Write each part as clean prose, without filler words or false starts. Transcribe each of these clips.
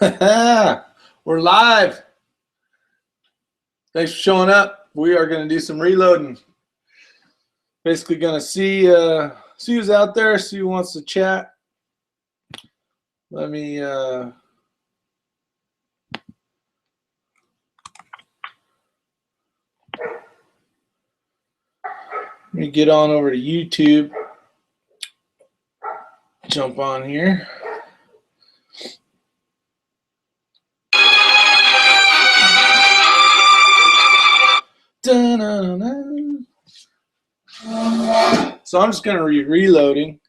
We're live. Thanks for showing up. We are going to do some reloading. Basically going to see who's out there, see who wants to chat. Let me get on over to YouTube. Jump on here. So I'm just going to be reloading,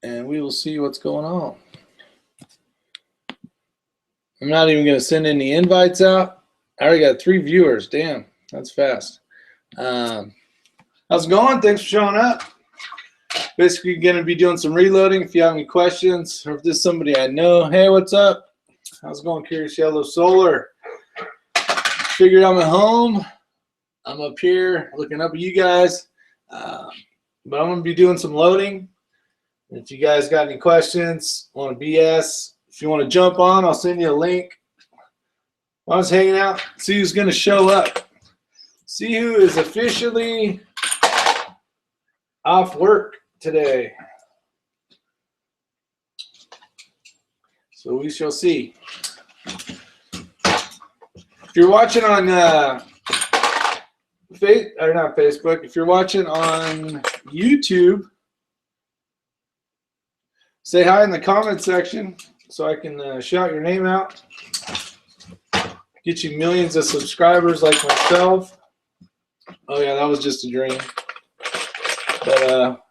and we will see what's going on. I'm not even going to send any invites out. I already got 3 viewers. Damn, that's fast. How's it going? Thanks for showing up. Basically going to be doing some reloading. If you have any questions, or if this is somebody I know, hey, what's up? How's it going, Curious Yellow Solar? Figured I'm at home. I'm up here looking up at you guys. But I'm going to be doing some loading. If you guys got any questions, want to BS, if you want to jump on, I'll send you a link. While I was hanging out, see who's going to show up. See who is officially off work today. So we shall see. If you're watching on not Facebook, if you're watching on YouTube, say hi in the comment section so I can shout your name out. Get you millions of subscribers like myself. Oh yeah, that was just a dream. But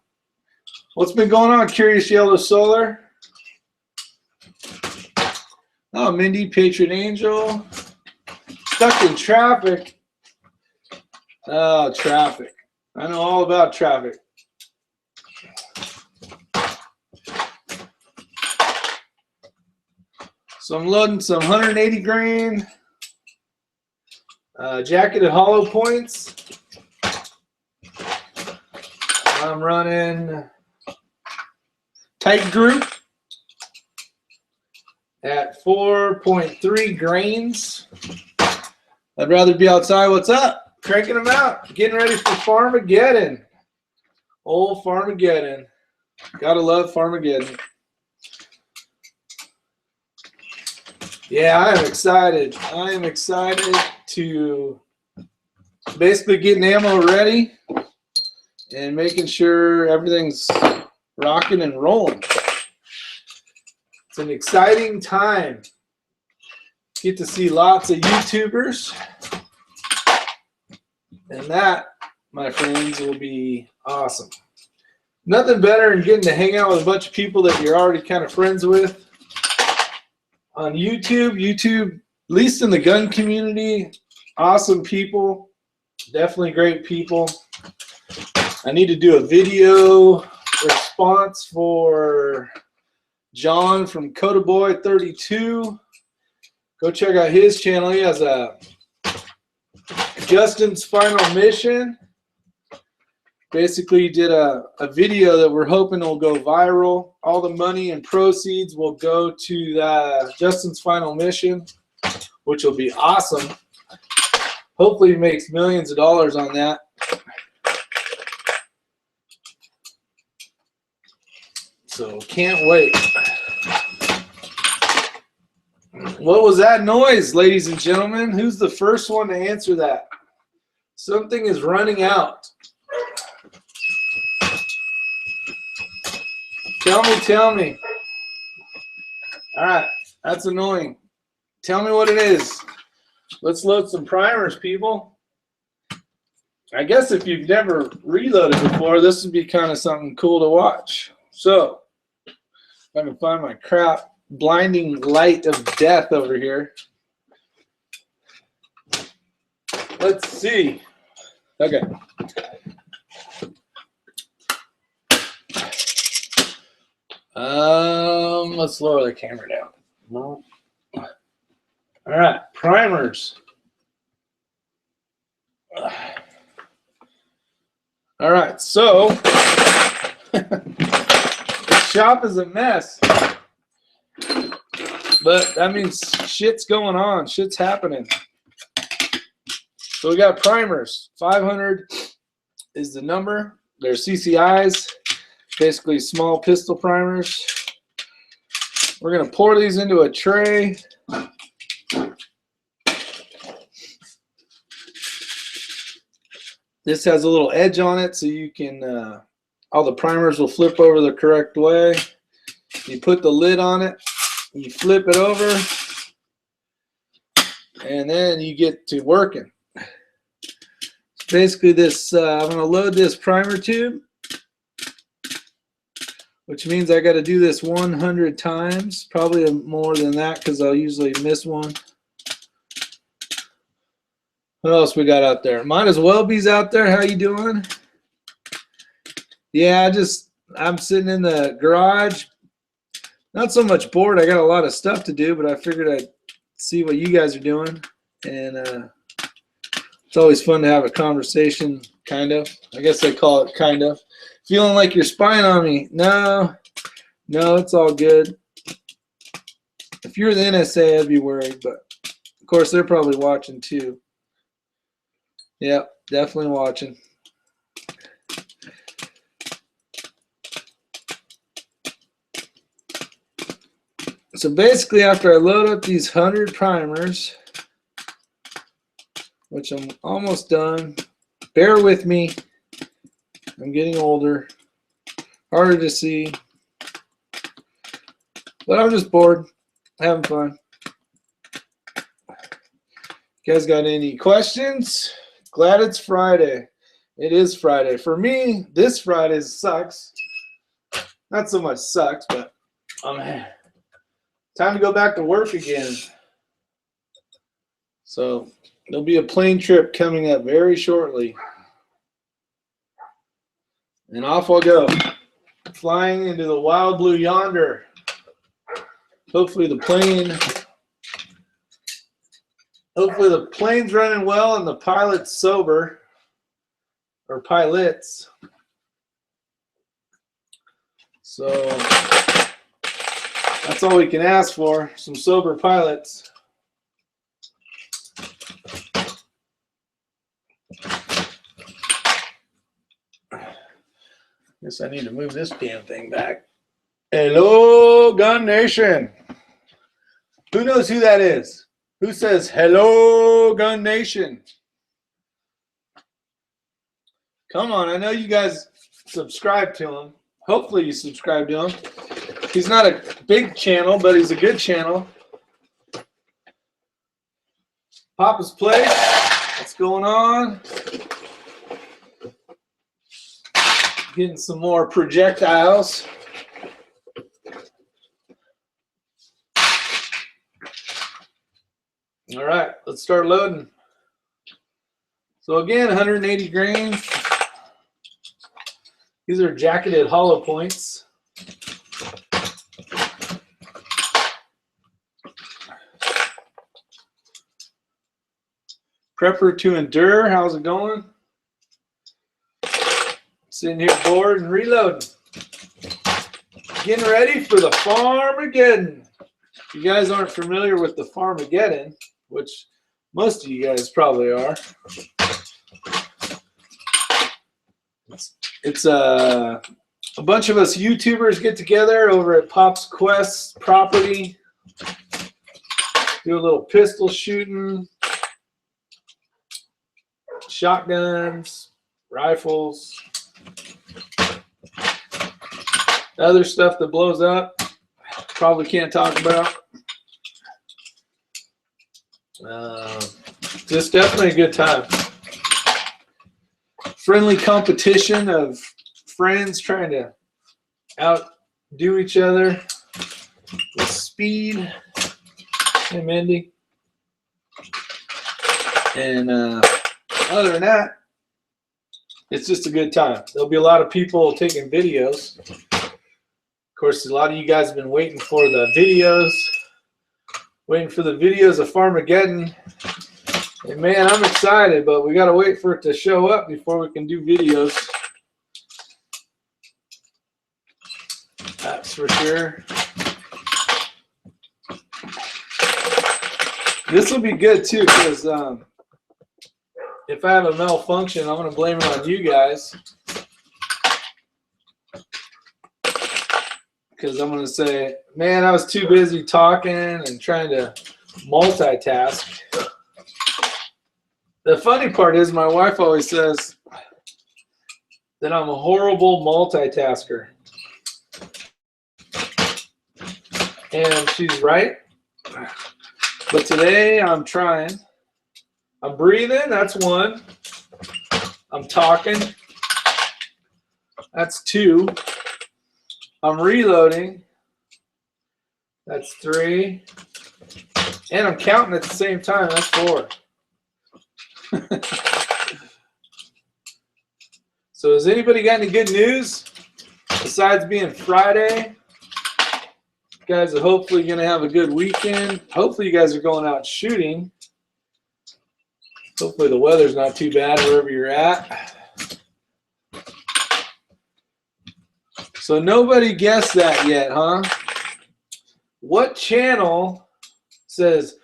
what's been going on, Curious Yellow Solar? Oh, Mindy, Patriot Angel. Stuck in traffic. Oh, traffic. I know all about traffic. So I'm loading some 180 grain jacketed hollow points. I'm running tight group at 4.3 grains. I'd rather be outside. What's up? Cranking them out. Getting ready for Farmageddon. Old Farmageddon. Gotta love Farmageddon. Yeah, I am excited. I am excited to basically getting ammo ready and making sure everything's rocking and rolling. It's an exciting time. Get to see lots of YouTubers. And that, my friends, will be awesome. Nothing better than getting to hang out with a bunch of people that you're already kind of friends with. On YouTube, at least in the gun community, awesome people. Definitely great people. I need to do a video response for John from Codaboy 32. Go check out his channel. He has a Justin's Final Mission. Basically did a video that we're hoping will go viral. All the money and proceeds will go to the Justin's Final Mission, which will be awesome. Hopefully he makes millions of dollars on that. So can't wait. What was that noise, ladies and gentlemen? Who's the first one to answer that? Something is running out. Tell me. All right, that's annoying. Tell me what it is. Let's load some primers, people. I guess if you've never reloaded before, this would be kind of something cool to watch. So, if I can find my crap blinding light of death over here. Let's see. Okay. Let's lower the camera down. All right, primers. All right, so the shop is a mess. But that means shit's going on. Shit's happening. So we got primers. 500 is the number. They're CCIs, basically small pistol primers. We're going to pour these into a tray. This has a little edge on it so you can, all the primers will flip over the correct way. You put the lid on it, you flip it over, and then you get to working. Basically this, I'm going to load this primer tube, which means I got to do this 100 times, probably more than that because I'll usually miss one. What else we got out there? Might as well be's out there. How you doing? Yeah, I'm sitting in the garage. Not so much bored. I got a lot of stuff to do, but I figured I'd see what you guys are doing. And it's always fun to have a conversation, kind of. I guess they call it kind of. Feeling like you're spying on me. No, it's all good. If you're the NSA, I'd be worried, but of course they're probably watching too. Yeah, definitely watching. So basically, after I load up these 100 primers, which I'm almost done, bear with me. I'm getting older, harder to see, but I'm just bored, having fun. You guys got any questions? Glad it's Friday. It is Friday. For me, this Friday sucks. Not so much sucks, but time to go back to work again. So there'll be a plane trip coming up very shortly. And off I'll go. Flying into the wild blue yonder. Hopefully the plane's running well and the pilot's sober, or pilots. So that's all we can ask for, some sober pilots. Guess I need to move this damn thing back. Hello, Gun Nation. Who knows who that is? Who says, hello, Gun Nation? Come on, I know you guys subscribe to him. Hopefully you subscribe to him. He's not a big channel, but he's a good channel. Papa's Place, what's going on? Getting some more projectiles. All right, let's start loading. So again, 180 grains. These are jacketed hollow points. Prepper to endure, how's it going? Sitting here bored and reloading. Getting ready for the Farmageddon. If you guys aren't familiar with the Farmageddon, which most of you guys probably are, it's a bunch of us YouTubers get together over at Pop's Quest property, do a little pistol shooting, shotguns, rifles, other stuff that blows up, probably can't talk about. Just definitely a good time. Friendly competition of friends trying to outdo each other with speed. Hey, Mindy. And other than that, it's just a good time. There'll be a lot of people taking videos. Of course, a lot of you guys have been waiting for the videos. Waiting for the videos of Farmageddon. And man, I'm excited, but we got to wait for it to show up before we can do videos. That's for sure. This will be good too, because if I have a malfunction, I'm going to blame it on you guys. Because I'm going to say, man, I was too busy talking and trying to multitask. The funny part is my wife always says that I'm a horrible multitasker. And she's right. But today I'm trying. I'm breathing, that's one. I'm talking, that's two. I'm reloading, that's three. And I'm counting at the same time, that's four. So has anybody got any good news besides being Friday? You guys are hopefully going to have a good weekend. Hopefully you guys are going out shooting. Hopefully the weather's not too bad wherever you're at. So nobody guessed that yet, huh? What channel says,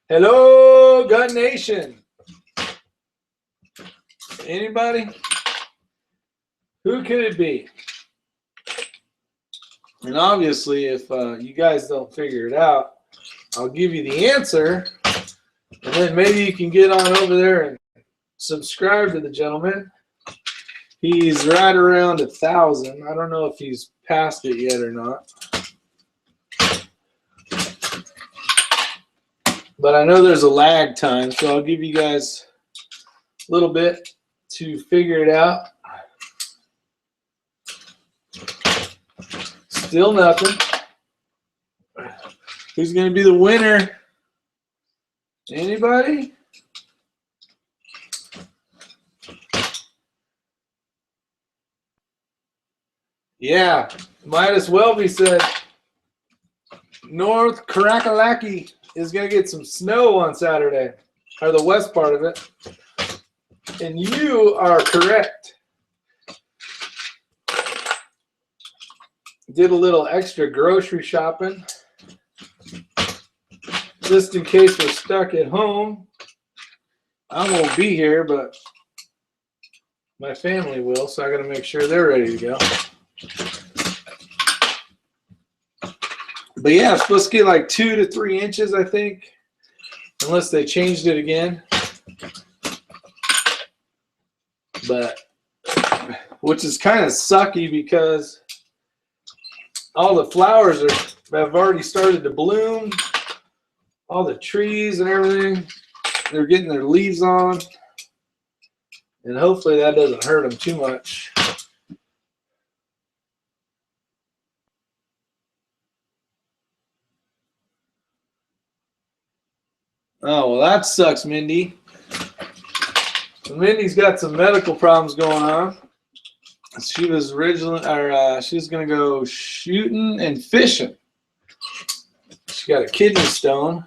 hello, Gun Nation? Anybody? Who could it be? And obviously, if you guys don't figure it out, I'll give you the answer. And then maybe you can get on over there and subscribe to the gentleman. He's right around 1,000. I don't know if he's passed it yet or not. But I know there's a lag time, so I'll give you guys a little bit to figure it out. Still nothing. Who's going to be the winner? Anybody? Yeah, might as well be said. North Karakalaki is going to get some snow on Saturday, or the west part of it. And you are correct. Did a little extra grocery shopping. Just in case we're stuck at home. I won't be here, but my family will, so I got to make sure they're ready to go. But yeah, it's supposed to get like 2 to 3 inches, I think, unless they changed it again. But, which is kind of sucky because all the flowers have already started to bloom. All the trees and everything, they're getting their leaves on. And hopefully that doesn't hurt them too much. Oh, well, that sucks, Mindy. So Mindy's got some medical problems going on. She was originally, she was going to go shooting and fishing. She got a kidney stone.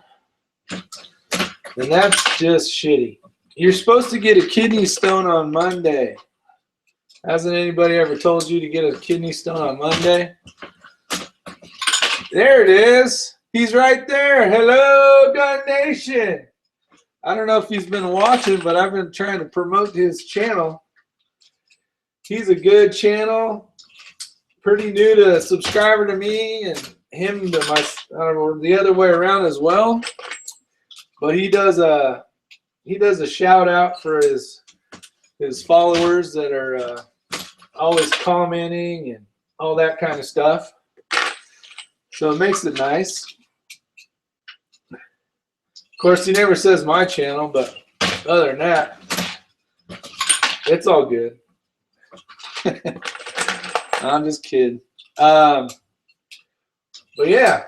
And that's just shitty. You're supposed to get a kidney stone on Monday. Hasn't anybody ever told you to get a kidney stone on Monday? There it is. He's right there. Hello, Gun Nation. I don't know if he's been watching, but I've been trying to promote his channel. He's a good channel. Pretty new to subscriber to me and him to my, I don't know, the other way around as well. But he does a shout out for his followers that are always commenting and all that kind of stuff. So it makes it nice. Of course, he never says my channel, but other than that, it's all good. I'm just kidding. But yeah.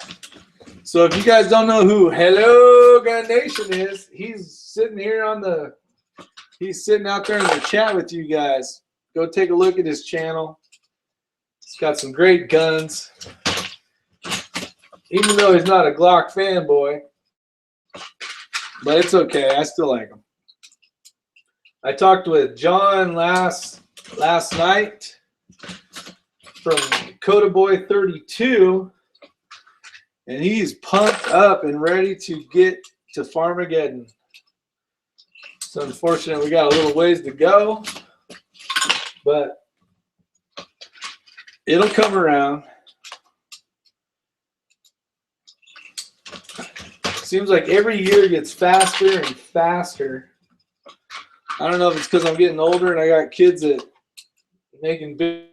So if you guys don't know who Hello Gun Nation is, he's sitting here he's sitting out there in the chat with you guys. Go take a look at his channel. He's got some great guns. Even though he's not a Glock fanboy, but it's okay. I still like him. I talked with John last night from Coda Boy 32. And he's pumped up and ready to get to Farmageddon. It's unfortunate we got a little ways to go, but it'll come around. Seems like every year gets faster and faster. I don't know if it's because I'm getting older and I got kids that making big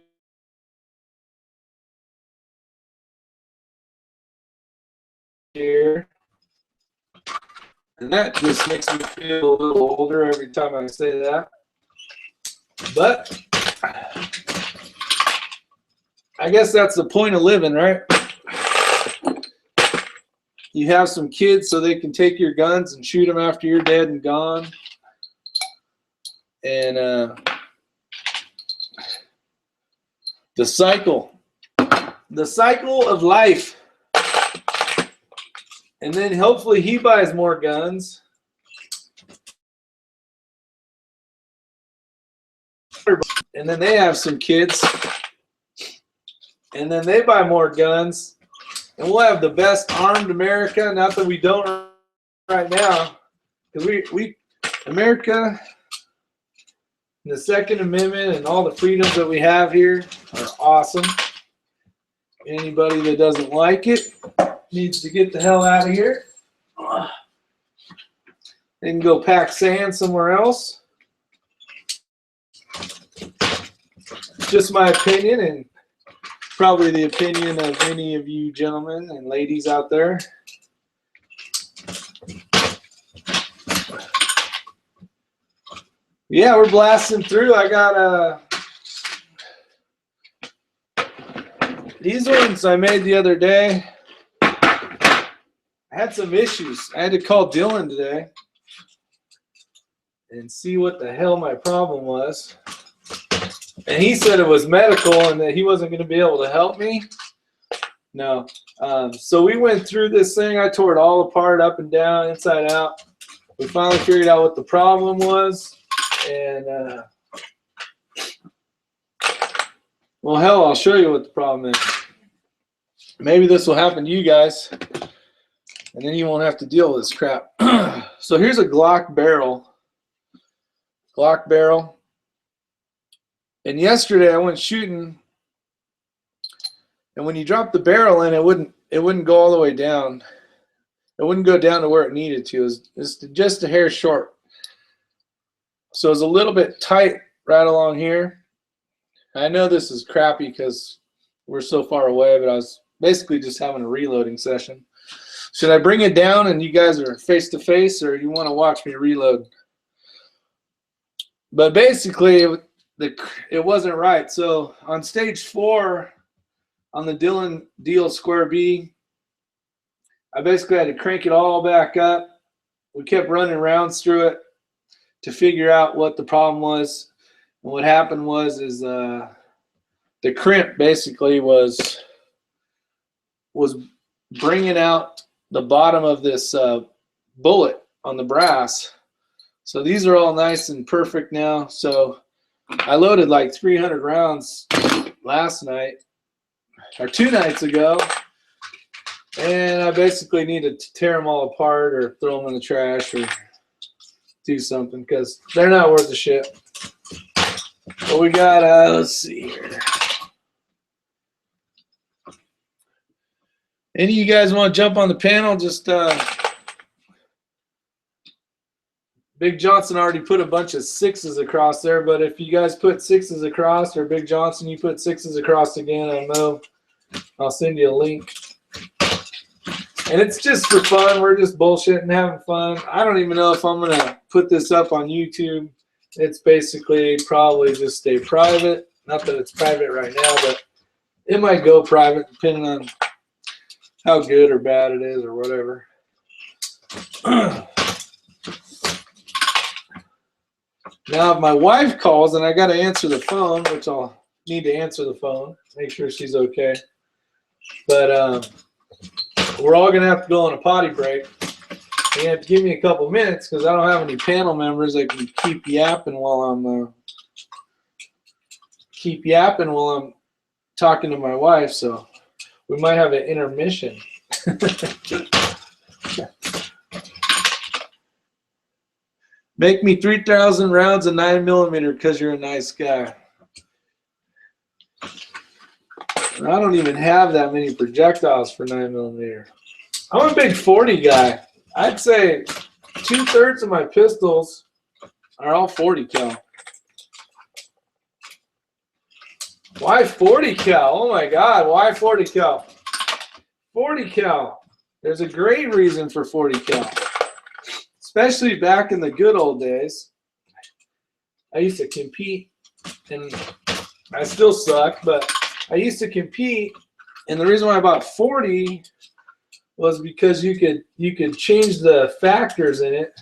here. And that just makes me feel a little older every time I say that. But I guess that's the point of living, right? You have some kids so they can take your guns and shoot them after you're dead and gone. And the cycle of life. And then hopefully he buys more guns. And then they have some kids. And then they buy more guns. And we'll have the best armed America. Not that we don't right now. Because America, the Second Amendment and all the freedoms that we have here are awesome. Anybody that doesn't like it needs to get the hell out of here. They can go pack sand somewhere else. Just my opinion, and probably the opinion of many of you gentlemen and ladies out there. Yeah, we're blasting through. I got these ones I made the other day. I had some issues. I had to call Dylan today and see what the hell my problem was. And he said it was medical and that he wasn't going to be able to help me. No. So we went through this thing. I tore it all apart, up and down, inside out. We finally figured out what the problem was. And, well, hell, I'll show you what the problem is. Maybe this will happen to you guys. And then you won't have to deal with this crap. So here's a Glock barrel. And yesterday I went shooting, and when you drop the barrel in, it wouldn't go all the way down. It wouldn't go down to where it needed to. It was just a hair short. So it's a little bit tight right along here. I know this is crappy because we're so far away, but I was basically just having a reloading session. Should I bring it down and you guys are face to face, or you want to watch me reload? But basically, it wasn't right. So on stage 4, on the Dylan Deal Square B, I basically had to crank it all back up. We kept running rounds through it to figure out what the problem was. And what happened was the crimp basically was bringing out the bottom of this bullet on the brass. So these are all nice and perfect now. So I loaded like 300 rounds last night, or 2 nights ago, and I basically need to tear them all apart or throw them in the trash or do something because they're not worth the shit. But we got, let's see here. Any of you guys want to jump on the panel? Just Big Johnson already put a bunch of 6s across there, but if you guys put 6s across, or Big Johnson, you put 6s across again, I know I'll send you a link. And it's just for fun. We're just bullshitting, having fun. I don't even know if I'm going to put this up on YouTube. It's basically probably just stay private. Not that it's private right now, but it might go private depending on how good or bad it is or whatever. Now, if my wife calls and I got to answer the phone, which I'll need to answer the phone, make sure she's okay. But we're all going to have to go on a potty break. You have to give me a couple minutes because I don't have any panel members that can keep yapping while I'm talking to my wife. So we might have an intermission. Make me 3,000 rounds of 9mm because you're a nice guy. I don't even have that many projectiles for 9mm. I'm a big 40 guy. I'd say 2/3 of my pistols are all 40 cal. Why 40 cal? Oh my God, why 40 cal? 40 cal. There's a great reason for 40 cal. Especially back in the good old days. I used to compete, and I still suck, but I used to compete, and the reason why I bought 40 was because you could change the factors in it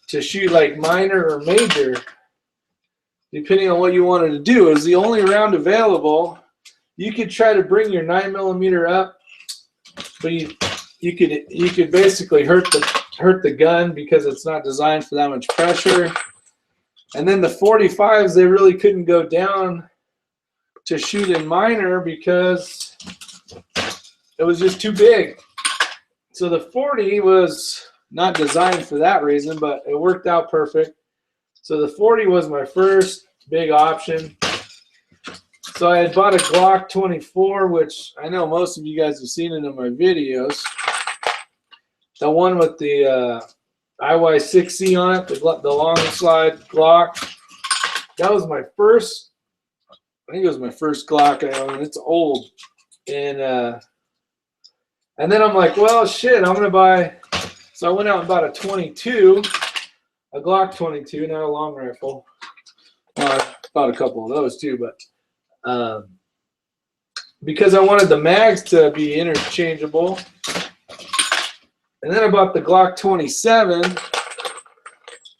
to shoot like minor or major, depending on what you wanted to do. It was the only round available. You could try to bring your 9mm up, but you could basically hurt the gun because it's not designed for that much pressure. And then the 45s, they really couldn't go down to shoot in minor because it was just too big. So the 40 was not designed for that reason, but it worked out perfect. So the 40 was my first big option. So I had bought a Glock 24, which I know most of you guys have seen it in my videos. The one with the IY6C on it, the long slide Glock. That was my first, I think it was my first Glock I owned. It's old. And then I'm like, well, shit, I'm going to buy. So I went out and bought a 22, a Glock 22, not a long rifle. Well, I bought a couple of those too, but because I wanted the mags to be interchangeable. And then I bought the Glock 27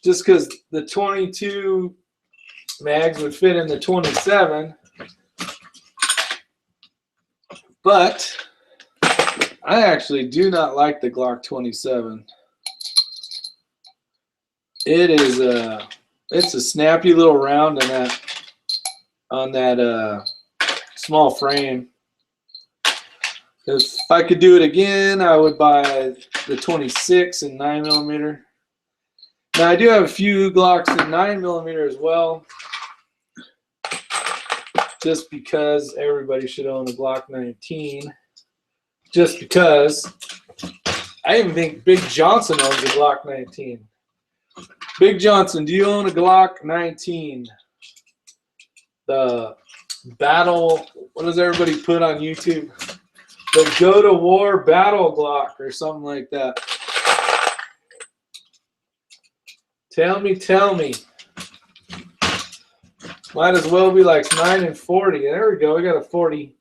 just because the 22 mags would fit in the 27. But I actually do not like the Glock 27. It is it's a snappy little round on that small frame. If I could do it again, I would buy the 26 and 9mm. Now I do have a few Glocks in 9mm as well, just because everybody should own a Glock 19. Just because I even think Big Johnson owns a Glock 19. Big Johnson, do you own a Glock 19? The battle, what does everybody put on YouTube? The Go to War Battle Glock or something like that. Tell me. Might as well be like 9 and 40. There we go. We got a 40.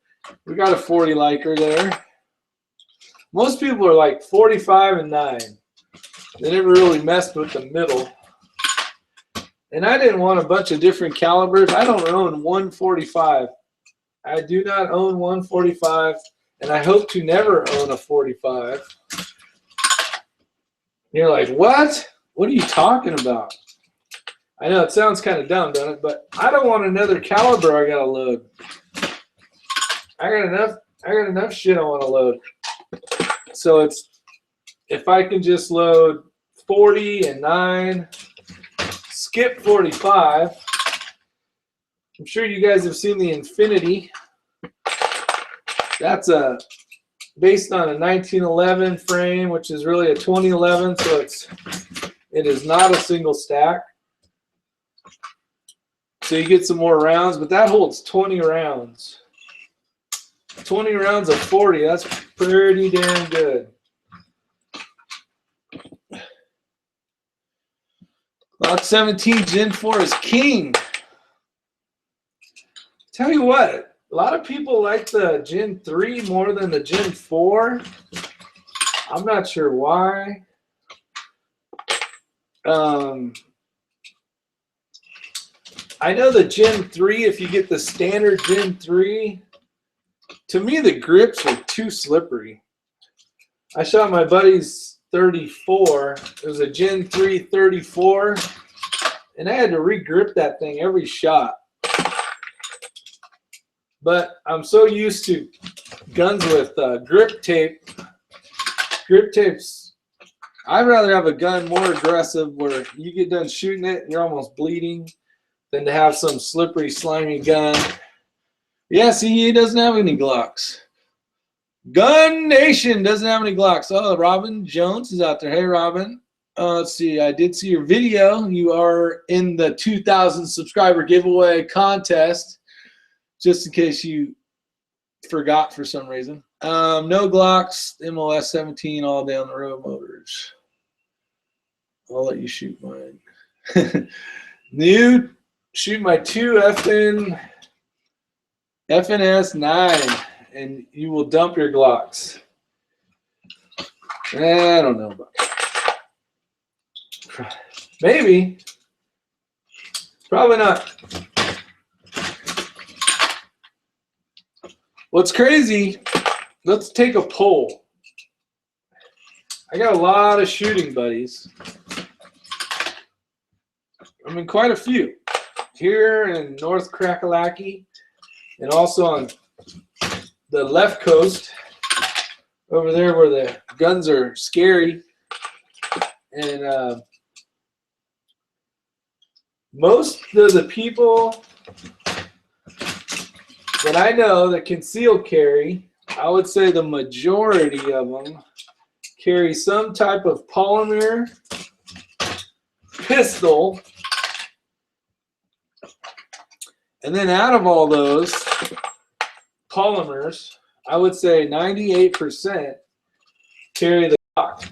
We got a 40 liker there. Most people are like 45 and 9. They never really messed with the middle. And I didn't want a bunch of different calibers. I don't own 145. I do not own 145, and I hope to never own a 45. You're like, what? What are you talking about? I know it sounds kind of dumb, doesn't it? But I don't want another caliber I gotta load. I got enough shit I want to load. So it's, if I can just load 40 and 9, skip 45. I'm sure you guys have seen the Infinity. That's based on a 1911 frame, which is really a 2011, so it is not a single stack. So you get some more rounds, but that holds 20 rounds. 20 rounds of 40, that's pretty damn good. Glock 17 Gen 4 is king. Tell you what, a lot of people like the Gen 3 more than the Gen 4. I'm not sure why. I know the Gen 3, if you get the standard Gen 3, to me the grips are too slippery. I shot my buddy's 34. It was a Gen 3 34, and I had to re-grip that thing every shot. But I'm so used to guns with grip tape. Grip tape's I'd rather have a gun more aggressive where you get done shooting it and you're almost bleeding than to have some slippery, slimy gun. Yeah, see, he doesn't have any Glocks. Gun Nation doesn't have any Glocks. Oh, Robin Jones is out there. Hey, Robin. Let's see. I did see your video. You are in the 2,000 subscriber giveaway contest, just in case you forgot for some reason. No Glocks, MOS 17, all down the road motors. I'll let you shoot mine. New, shoot my 2 FNS 9, and you will dump your Glocks. I don't know about that. Maybe. Probably not. What's crazy, let's take a poll. I got a lot of shooting buddies. I mean, quite a few. Here in North Kakalaki, and also on the left coast, over there where the guns are scary. And most of the people that I know that conceal carry, I would say the majority of them carry some type of polymer pistol. And then out of all those polymers, I would say 98% carry the Glock.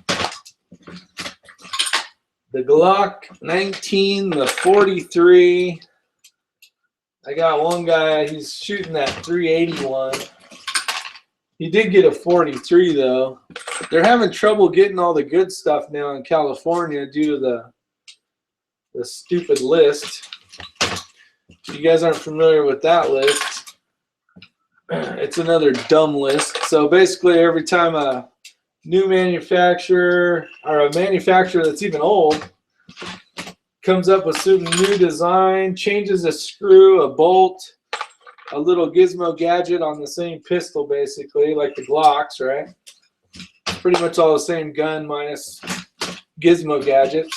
The Glock 19, the 43. I got one guy, he's shooting that 381. He did get a 43 though. They're having trouble getting all the good stuff now in California due to the stupid list. If you guys aren't familiar with that list, it's another dumb list. So basically every time a new manufacturer, or a manufacturer that's even old, comes up with some new design, changes a screw, a bolt, a little gizmo gadget on the same pistol, basically, like the Glocks, right? Pretty much all the same gun minus gizmo gadgets.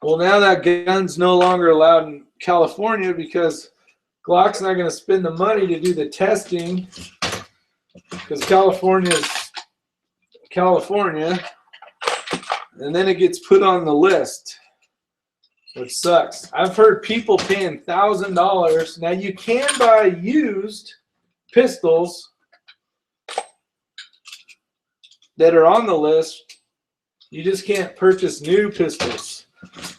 Well, now that gun's no longer allowed in California because Glock's not going to spend the money to do the testing, because California's California, and then it gets put on the list, which sucks. I've heard people paying $1,000. Now you can buy used pistols that are on the list. You just can't purchase new pistols.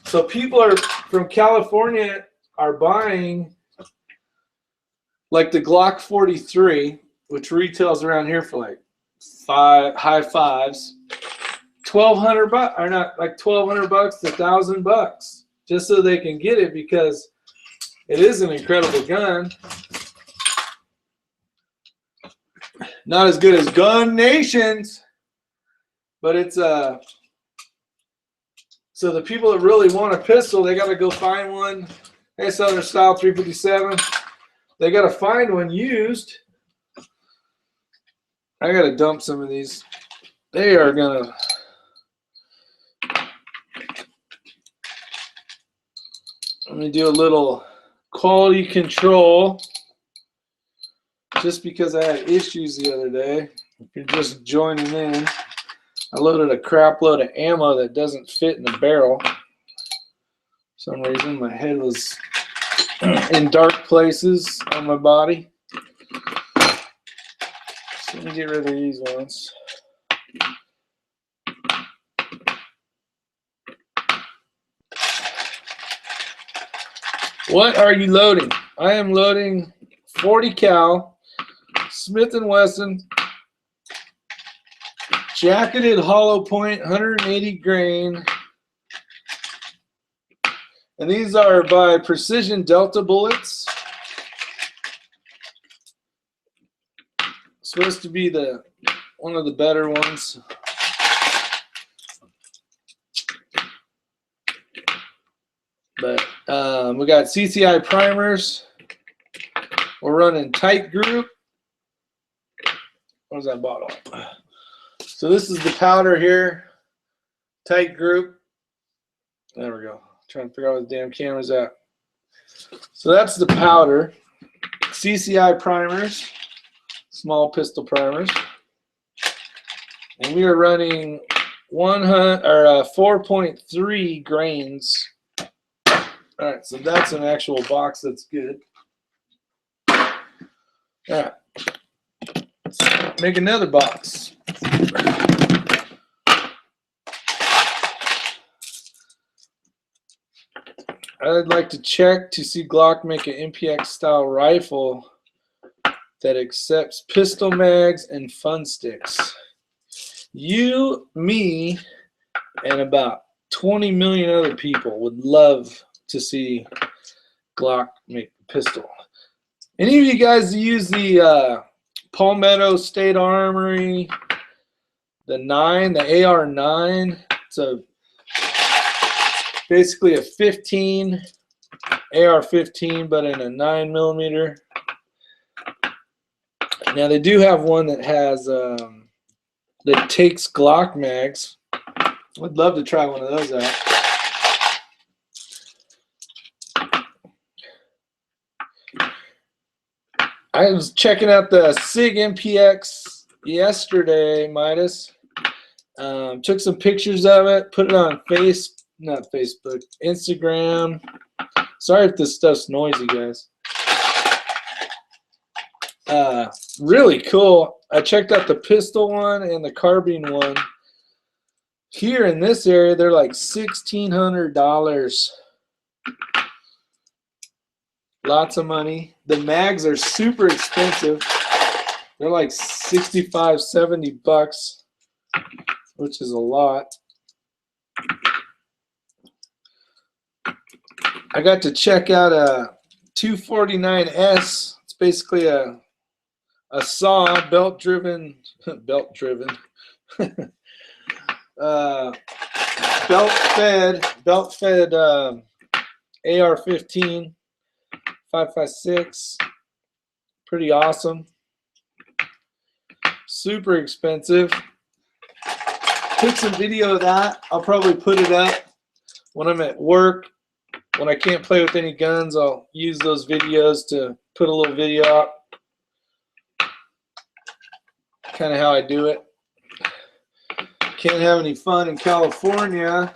So people are from California are buying like the Glock 43, which retails around here for like high fives, $1,200, or not, like $1,200 to $1,000, just so they can get it, because it is an incredible gun. Not as good as Gun Nation's, but it's so the people that really want a pistol, they got to go find one. Hey, Southern Style 357. They got to find one used. I got to dump some of these. They are going to. Let me do a little quality control. Just because I had issues the other day. If you're just joining in, I loaded a crap load of ammo that doesn't fit in the barrel. For some reason, my head was in dark places on my body. So let me get rid of these ones. What are you loading? I am loading 40 cal Smith & Wesson jacketed hollow point 180 grain, and these are by Precision Delta bullets. Supposed to be one of the better ones. But we got CCI primers. We're running tight group. What is that bottle? So this is the powder here. Tight group. There we go. Trying to figure out where the damn camera's at. So that's the powder. CCI primers. Small pistol primers. And we are running 4.3 grains. All right, so that's an actual box that's good. All right, let's make another box. I'd like to check to see Glock make an MPX style rifle that accepts pistol mags and fun sticks. You, me, and about 20 million other people would love to see Glock make a pistol. Any of you guys use the Palmetto State Armory, the AR-9? It's basically a 15 AR-15, but in a 9mm. Now they do have one that has that takes Glock mags. I'd love to try one of those out. I was checking out the SIG MPX yesterday, Midas. Took some pictures of it, put it on Instagram. Sorry if this stuff's noisy, guys. Really cool. I checked out the pistol one and the carbine one. Here in this area, they're like $1,600. Lots of money. The mags are super expensive. They're like 65, 70 bucks, which is a lot. I got to check out a 249S. It's basically a saw, belt-driven, belt-fed AR-15, 5.56. Pretty awesome. Super expensive. Took some video of that. I'll probably put it up when I'm at work. When I can't play with any guns, I'll use those videos to put a little video up. Kind of how I do it. Can't have any fun in California.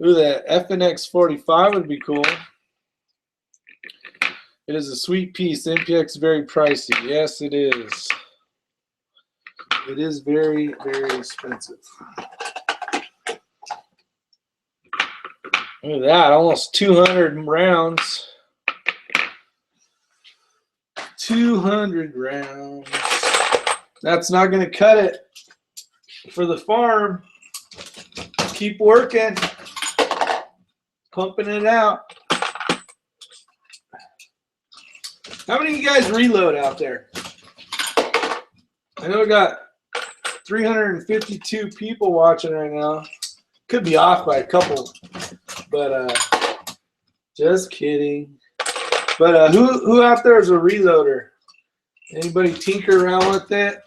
Ooh, that FNX 45 would be cool. It is a sweet piece. MPX very pricey. Yes, it is. It is very, very expensive. Look at that, almost 200 rounds. 200 rounds. That's not going to cut it for the farm. Keep working. Pumping it out. How many of you guys reload out there? I know we got 352 people watching right now. Could be off by a couple, but just kidding. But who out there is a reloader? Anybody tinker around with it?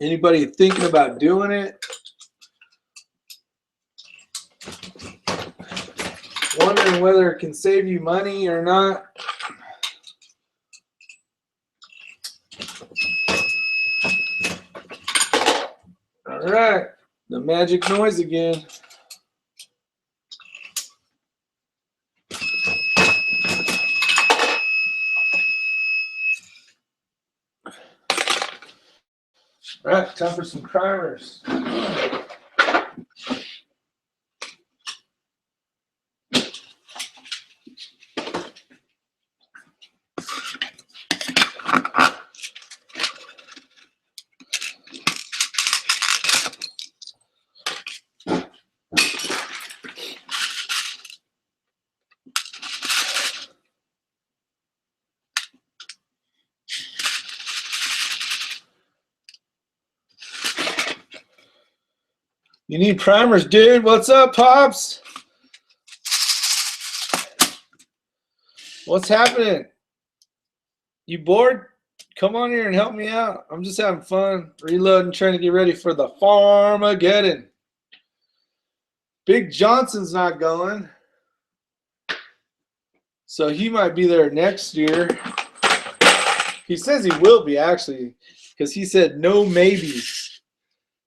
Anybody thinking about doing it? Wondering whether it can save you money or not? All right, the magic noise again. All right, time for some primers. You need primers, dude. What's up, Pops? What's happening? You bored? Come on here and help me out. I'm just having fun, reloading, trying to get ready for the Farmageddon. Big Johnson's not going, so he might be there next year. He says he will be, actually, because he said no maybes.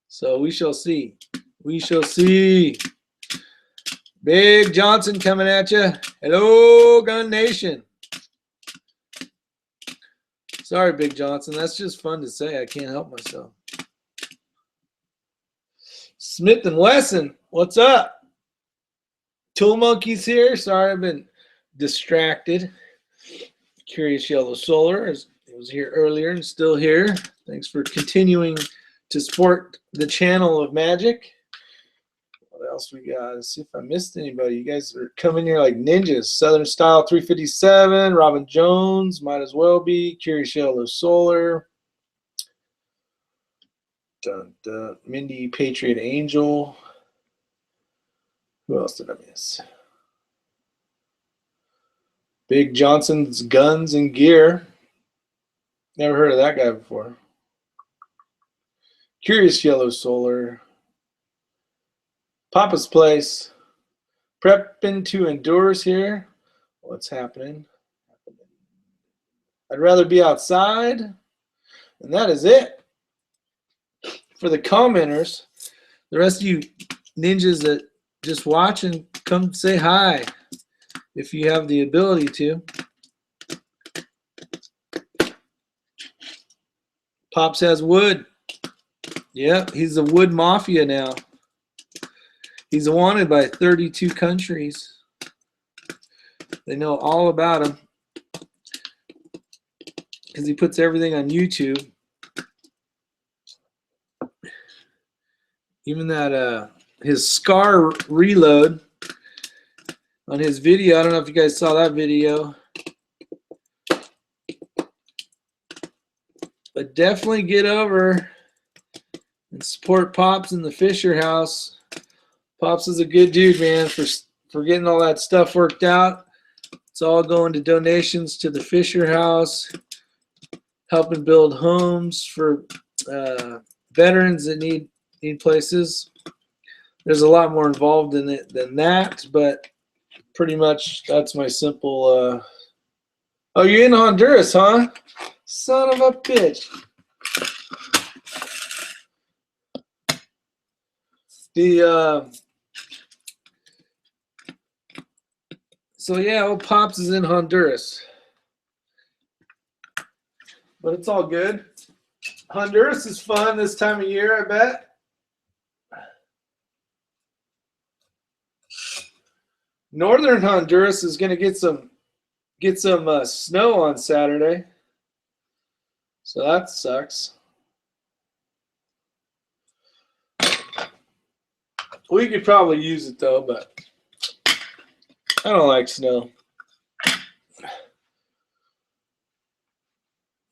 So we shall see. We shall see. Big Johnson coming at you. Hello, Gun Nation. Sorry, Big Johnson. That's just fun to say. I can't help myself. Smith & Wesson, what's up? Tool Monkey's here. Sorry, I've been distracted. Curious Yellow Solar was here earlier and still here. Thanks for continuing to support the channel of magic. What else we got? Let's see if I missed anybody. You guys are coming here like ninjas. Southern Style 357, Robin Jones, might as well be. Curious Yellow Solar. Dun, dun. Mindy Patriot Angel. Who else did I miss? Big Johnson's Guns and Gear. Never heard of that guy before. Curious Yellow Solar. Papa's Place. Prepping to Endures here. What's happening? I'd rather be outside. And that is it. For the commenters, the rest of you ninjas that just watch and come say hi if you have the ability to. Pops has wood. Yep, he's a wood mafia now. He's wanted by 32 countries. They know all about him because he puts everything on YouTube. Even that his Scar reload on his video. I don't know if you guys saw that video. But definitely get over and support Pops in the Fisher House. Pops is a good dude, man, for getting all that stuff worked out. It's all going to donations to the Fisher House, helping build homes for veterans that need places. There's a lot more involved in it than that, but pretty much that's my simple. Oh, you're in Honduras, huh? Son of a bitch. So yeah, old Pops is in Honduras. But it's all good. Honduras is fun this time of year, I bet. Northern Honduras is going to get some snow on Saturday. So that sucks. We could probably use it though, but I don't like snow.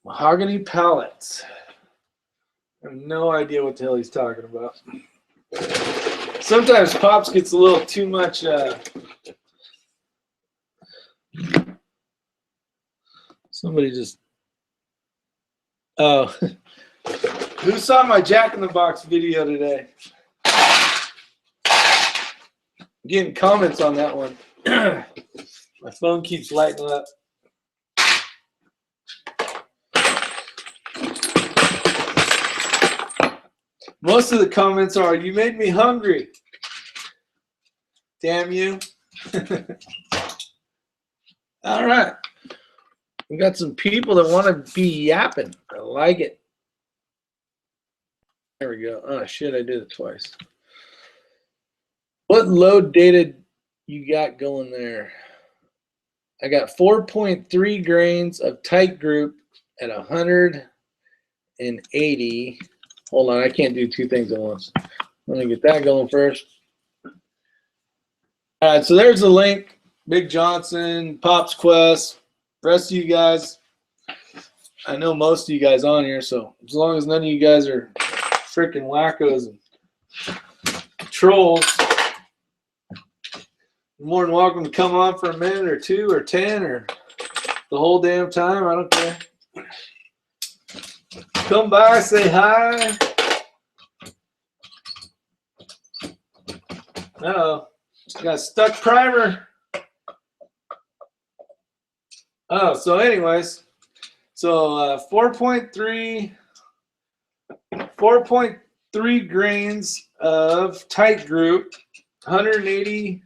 Mahogany pallets. I have no idea what the hell he's talking about. Sometimes Pops gets a little too much. Somebody just. Oh. Who saw my Jack in the Box video today? I'm getting comments on that one. My phone keeps lighting up. Most of the comments are, "You made me hungry." Damn you. All right. We got some people that want to be yapping. I like it. There we go. Oh, shit, I did it twice. What load data you got going there? I got 4.3 grains of tight group at 180. Hold on, I can't do two things at once. Let me get that going first. All right, so there's the link. Big Johnson, Pops Quest, rest of you guys. I know most of you guys on here, so as long as none of you guys are freaking wackos and trolls, you're more than welcome to come on for a minute or two or 10 or the whole damn time. I don't care. Come by, say hi. Uh-oh. Got a stuck primer. Oh, so anyways, so 4.3 grains of tight group, 180.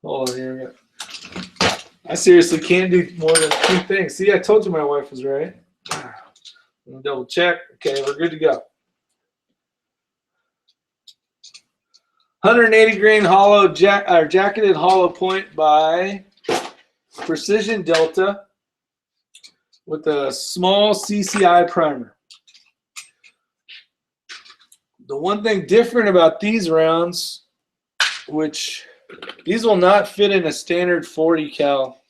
Hold on here. I seriously can't do more than 2 things. See, I told you my wife was right. Double check. Okay, we're good to go. 180 grain hollow jacketed hollow point by Precision Delta with a small CCI primer. The one thing different about these rounds, which these will not fit in a standard 40 cal.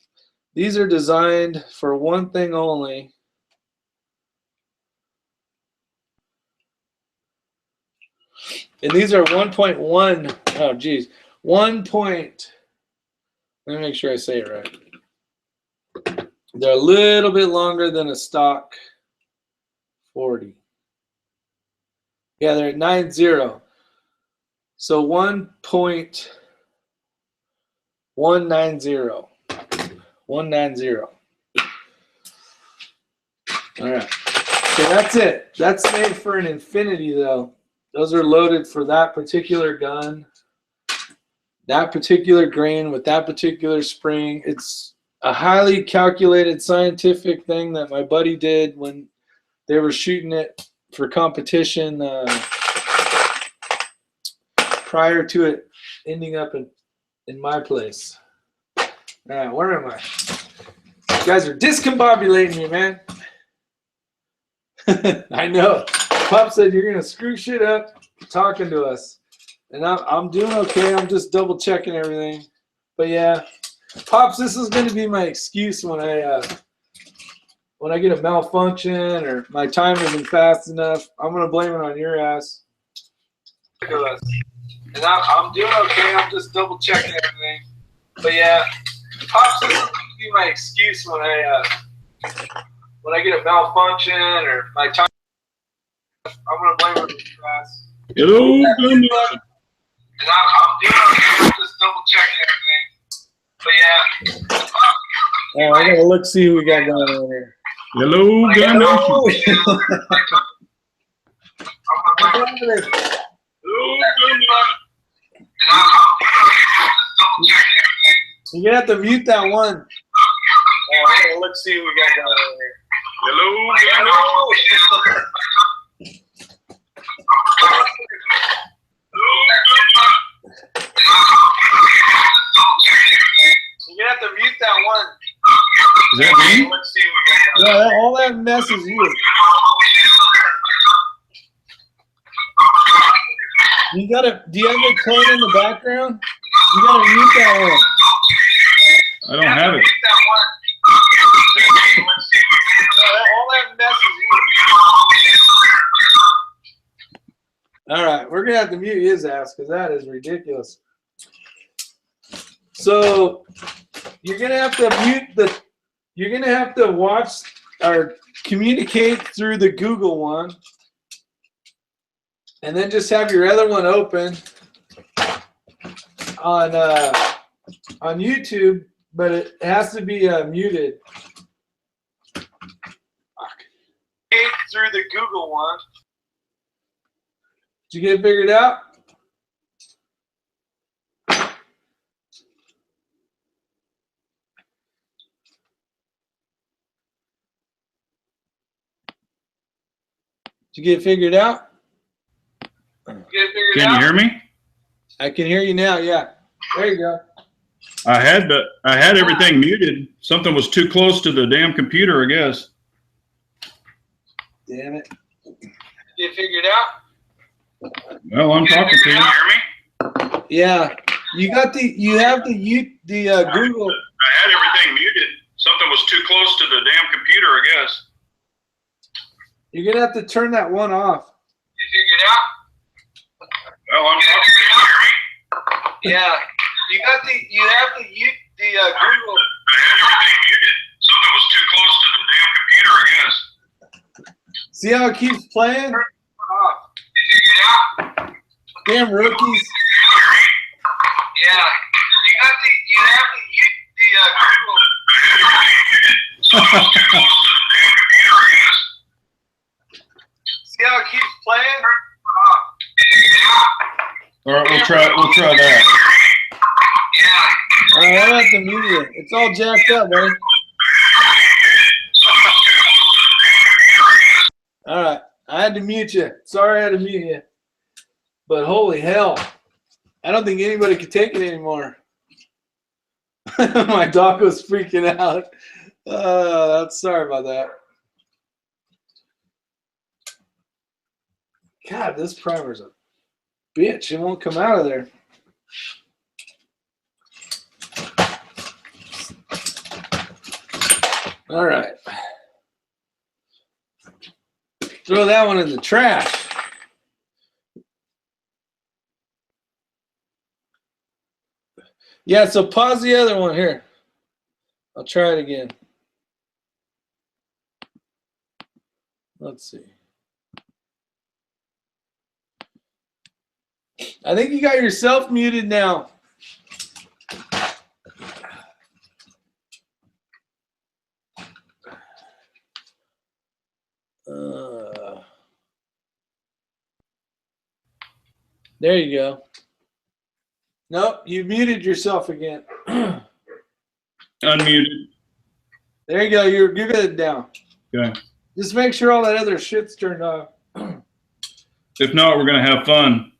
These are designed for one thing only. And these are 1.1, oh geez, 1. Let me make sure I say it right. They're a little bit longer than a stock 40. Yeah, they're at 9.0. So 1.190. 190. All right. So that's it. That's made for an Infinity though. Those are loaded for that particular gun, that particular grain with that particular spring. It's a highly calculated scientific thing that my buddy did when they were shooting it for competition prior to it ending up in my place. All right, where am I? You guys are discombobulating me, man. I know. Pop said you're gonna screw shit up talking to us, and I'm doing okay. I'm just double checking everything. But yeah, Pops, this is gonna be my excuse when I get a malfunction or my time isn't fast enough. I'm gonna blame it on your ass. And I'm doing okay. I'm just double checking everything. But yeah, Pops, this is gonna be my excuse when I get a malfunction or my time. I'm gonna blame it on your ass. Hello, and I'm doing okay. I'm just double checking everything. But yeah. Oh, I gotta look see who we got going on here. hello, gun nation. You're gonna have to mute that one. Oh, I gotta look see who we got going on here. Hello, gun nation. You're gonna have to mute that one. Is that me? Let's see what we got. No, all that mess is you. You gotta. Do you have it playing in the background? You gotta mute that one. I don't have it. All that mess is you. All right, we're gonna have to mute his ass because that is ridiculous. So you're gonna have to mute the. You're gonna have to watch or communicate through the Google one, and then just have your other one open on YouTube, but it has to be muted. Through the Google one. Did you get it figured out? Did you get it figured out? Can you hear me? I can hear you now. Yeah. There you go. I had everything muted. Something was too close to the damn computer, I guess. Damn it. Did you get it figured out? Well, I'm talking to you. Yeah. You have the Google. I had everything muted. Something was too close to the damn computer, I guess. You're gonna have to turn that one off. You figured out? Well, I'm talking to you. Yeah. You have the Google. I had everything See how it keeps playing? Damn rookies. Yeah. You have to use the See how it keeps playing? All right, we'll try that. All right, I'm at the media. It's all jacked up, buddy. All right, I had to mute you. Sorry I had to mute you. But holy hell, I don't think anybody could take it anymore. My dog was freaking out. Sorry about that. God, this primer's a bitch. It won't come out of there. All right. Throw that one in the trash. Yeah, so pause the other one here. I'll try it again. Let's see. I think you got yourself muted now. There you go. Nope, you muted yourself again. Unmuted. There you go. You're good now. Okay. Just make sure all that other shit's turned off. If not, we're gonna have fun.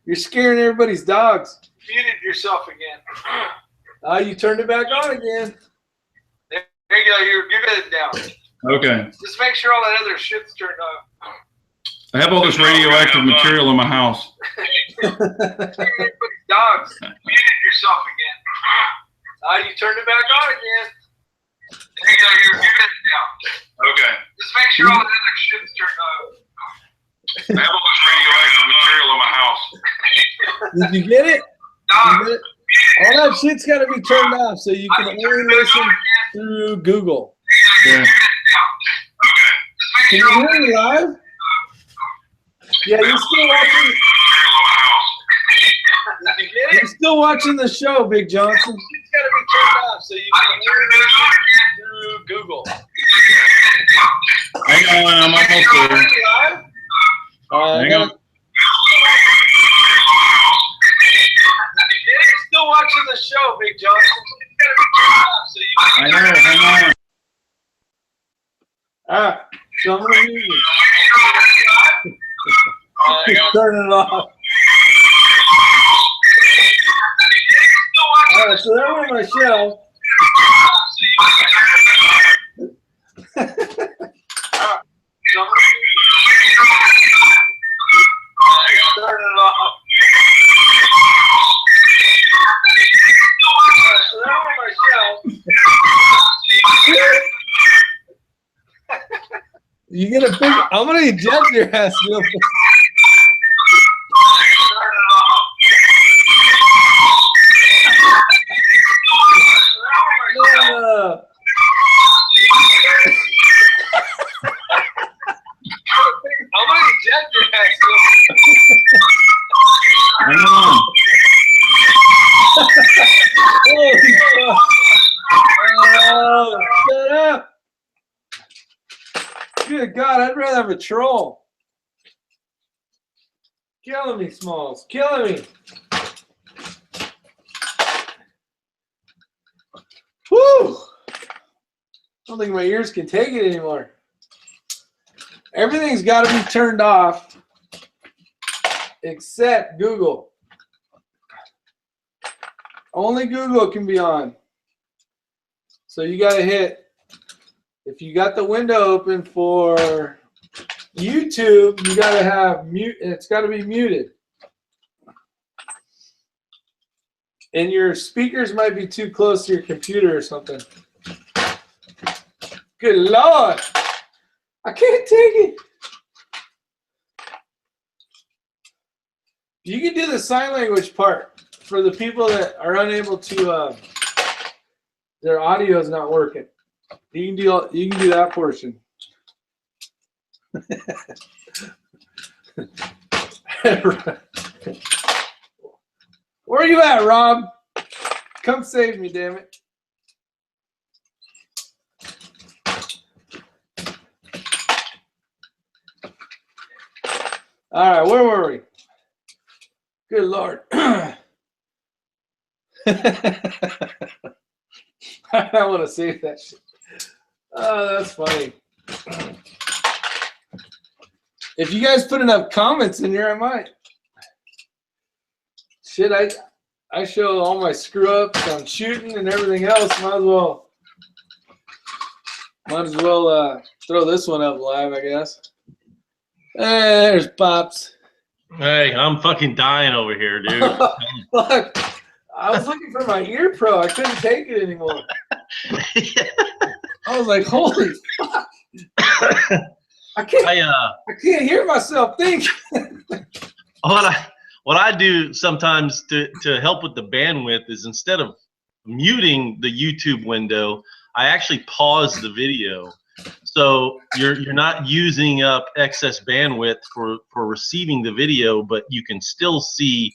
You're scaring everybody's dogs. Muted yourself again. You turned it back on again. There you go. You're good now. Okay. Just make sure all that other shit's turned off. I have all this radioactive material in my house. Dogs, muted yourself again. You turned it back on again. There you go. You're good now. Okay. Just make sure all that other shit's turned off. I have all this radioactive material in my house. Did you get it? Dogs, You get it? All that shit's got to be turned off so you can only listen through Google. Yeah. Can you hear me live? Yeah, you're still watching. You're still watching the show, Big Johnson. it's got to be turned off so you can only listen through Google. Hang on, I'm almost there. Hang on. You're still watching the show, Big Johnson. It's got to be turned off so you can. I know, hang on. All right, so I'm going to mute you. Turn it off. All right, so that went on my shelf. Turn it off. So that went on my shelf. You get a big. I'm gonna eject your ass real quick. I'm gonna eject your ass. Hang on. Holy fuck. Oh, shut up. Good God, I'd rather have a troll. Killing me, Smalls. Killing me. Whew. I don't think my ears can take it anymore. Everything's got to be turned off except Google. Only Google can be on. So you got to hit, if you got the window open for YouTube, you got to have mute. It's got to be muted. And your speakers might be too close to your computer or something. Good Lord. I can't take it. You can do the sign language part for the people that are unable to, their audio is not working. You can do that portion. Where are you at, Rob? Come save me, damn it. All right, where were we? Good Lord. I want to save that shit. Oh, that's funny. If you guys put enough comments in here, I might. Shit, I show all my screw ups on shooting and everything else. Might as well throw this one up live, I guess. There's Pops. Hey, I'm fucking dying over here, dude. Look, I was looking for my ear pro. I couldn't take it anymore. I was like, holy fuck. I can't hear myself think. What I do sometimes to help with the bandwidth is instead of muting the YouTube window, I actually pause the video. So you're not using up excess bandwidth for receiving the video, but you can still see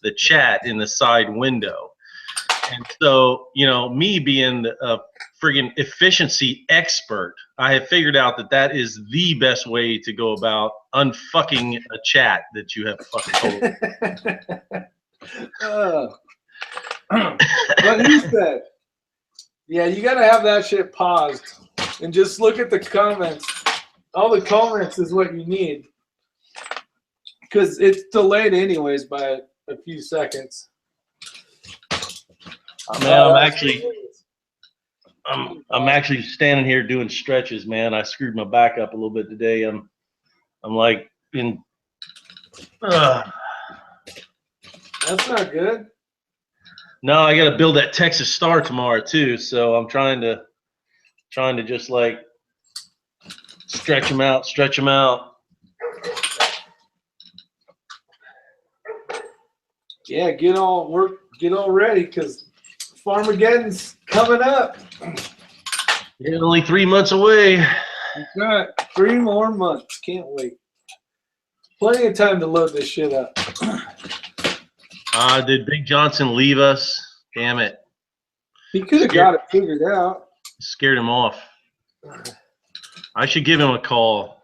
the chat in the side window. And so, you know, me being a friggin' efficiency expert, I have figured out that is the best way to go about unfucking a chat that you have fucking told. What he said. Yeah, you gotta have that shit paused and just look at the comments. All the comments is what you need, because it's delayed anyways by a few seconds. Man, I'm actually standing here doing stretches, man. I screwed my back up a little bit today. I'm like in. That's not good. No, I got to build that Texas Star tomorrow too. So I'm trying to just like stretch them out. Yeah, get all ready, because Farmageddon's coming up. Yeah, only 3 months away. That's right. 3 more months. Can't wait. Plenty of time to load this shit up. Did Big Johnson leave us? Damn it. He could have got it figured out. Scared him off. I should give him a call.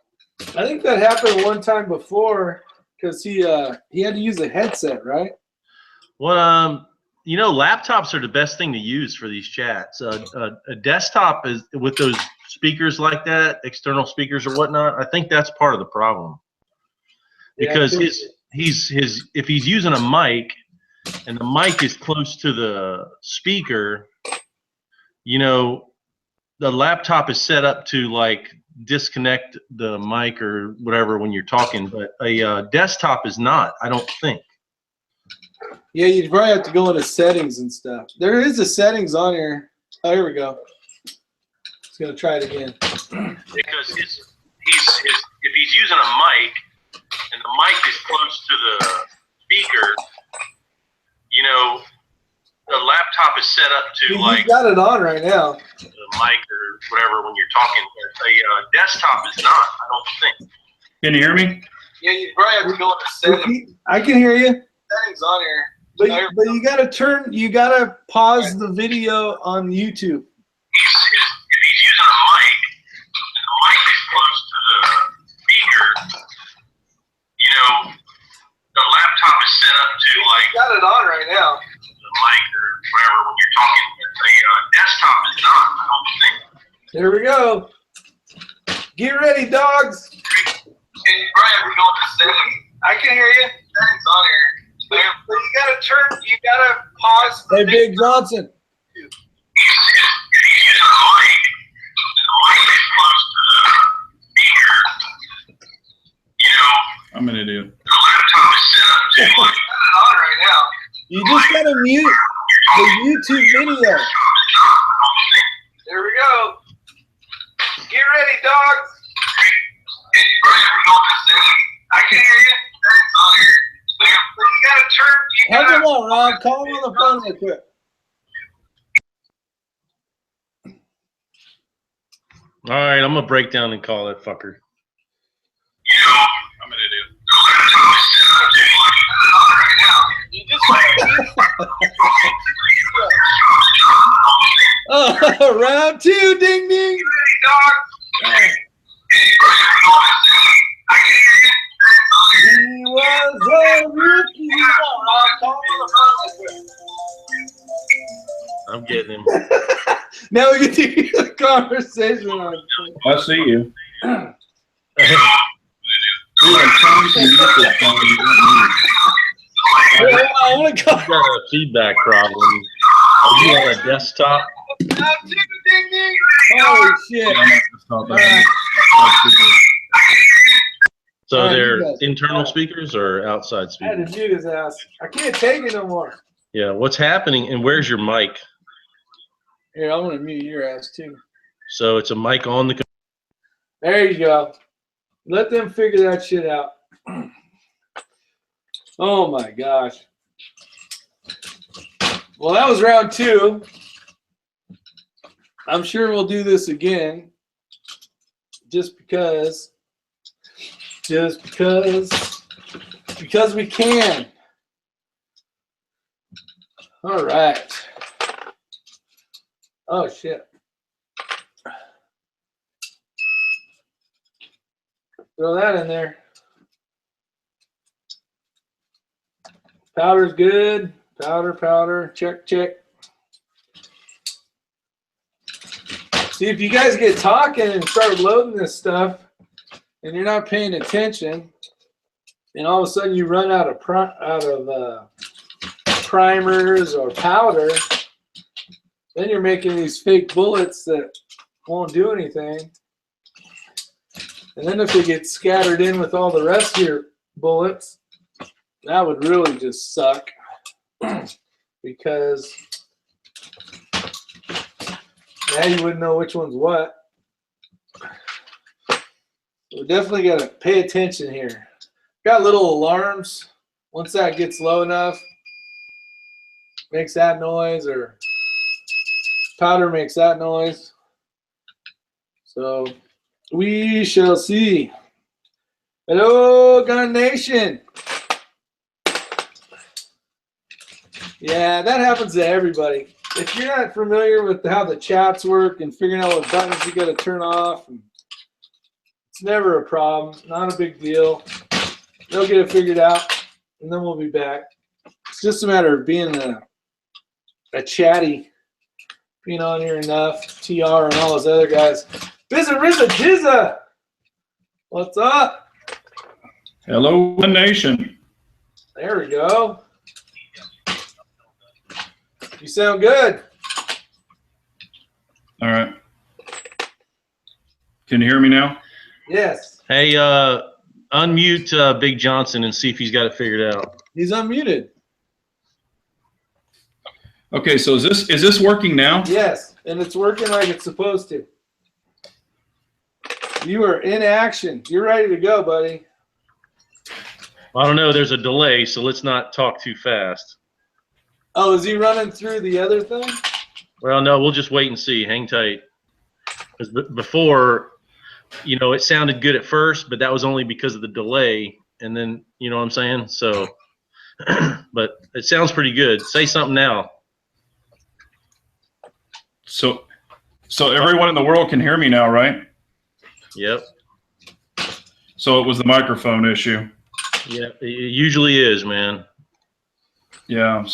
I think that happened one time before, because he had to use a headset, right? Well, you know, laptops are the best thing to use for these chats. A desktop is with those speakers like that, external speakers or whatnot. I think that's part of the problem, because if he's using a mic and the mic is close to the speaker, you know, the laptop is set up to like disconnect the mic or whatever when you're talking, but a desktop is not, I don't think. Yeah, you'd probably have to go into settings and stuff. There is a settings on here. Oh, here we go. Just gonna try it again. Because if he's using a mic and the mic is close to the speaker, you know, the laptop is set up to You've got it on right now. The mic or whatever when you're talking. But a desktop is not, I don't think. Can you hear me? Yeah, you probably have to go into settings. I can hear you. Settings on here. But you gotta pause the video on YouTube. If he's using a mic and the mic is close to the speaker, you know, the laptop is set up to like. You got it on right now. The mic or whatever when you're talking. A desktop is not, I don't think. There we go. Get ready, dogs. And you probably have to go into settings. I can hear you. Settings on here. But you gotta pause. Hey, Big Johnson. If he's using a mic and the mic is close to the speaker, you know. I'm an idiot. The laptop is set up to like. You got it on right now. You just gotta mute the YouTube video. There we go. Get ready, dogs. And you probably have to go into settings. I can hear you. Settings on here. But you gotta turn. How's it going, Rob? Call him on the phone real quick. All right, I'm gonna break down and call that fucker. You just Oh, round 2, ding ding. dog. He was a rookie. I'm getting him. Now we get to hear the conversation on. I see you. I want to I've got a feedback problem. Are you on a desktop? Round 2, ding ding. Holy shit. So All right, they're you guys. internal speakers or outside I had speakers? to mute his ass. I can't take it no more. Yeah. What's happening? And where's your mic? Here, I'm going to mute your ass too. So it's a mic on the. There you go. Let them figure that shit out. Oh my gosh. Well, that was round 2. I'm sure we'll do this again. Just because we can. All right. Oh shit. Throw that in there. Powder's good. Powder. Check. See, if you guys get talking and start loading this stuff and you're not paying attention, and all of a sudden you run out of primers or powder, then you're making these fake bullets that won't do anything. And then if they get scattered in with all the rest of your bullets, that would really just suck. Because now you wouldn't know which one's what. We definitely got to pay attention here. Got little alarms. Once that gets low enough, makes that noise, or powder makes that noise. So we shall see. Hello, Gun Nation. Yeah, that happens to everybody. If you're not familiar with how the chats work and figuring out what buttons you got to turn off, it's never a problem. Not a big deal. They'll get it figured out, and then we'll be back. It's just a matter of being a chatty, being on here enough. TR and all those other guys. Bizza Rizza Jizza. What's up? Hello, nation. There we go. You sound good. All right. Can you hear me now? Yes. Hey, unmute Big Johnson and see if he's got it figured out. He's unmuted. Okay, so is this working now? Yes, and it's working like it's supposed to. You are in action. You're ready to go, buddy. I don't know. There's a delay, so let's not talk too fast. Oh, is he running through the other thing? Well, no, we'll just wait and see. Hang tight. Because before, you know, it sounded good at first, but that was only because of the delay. And then, you know what I'm saying? So, but it sounds pretty good. Say something now. So everyone in the world can hear me now, right? Yep. So it was the microphone issue. Yeah, it usually is, man. Yeah,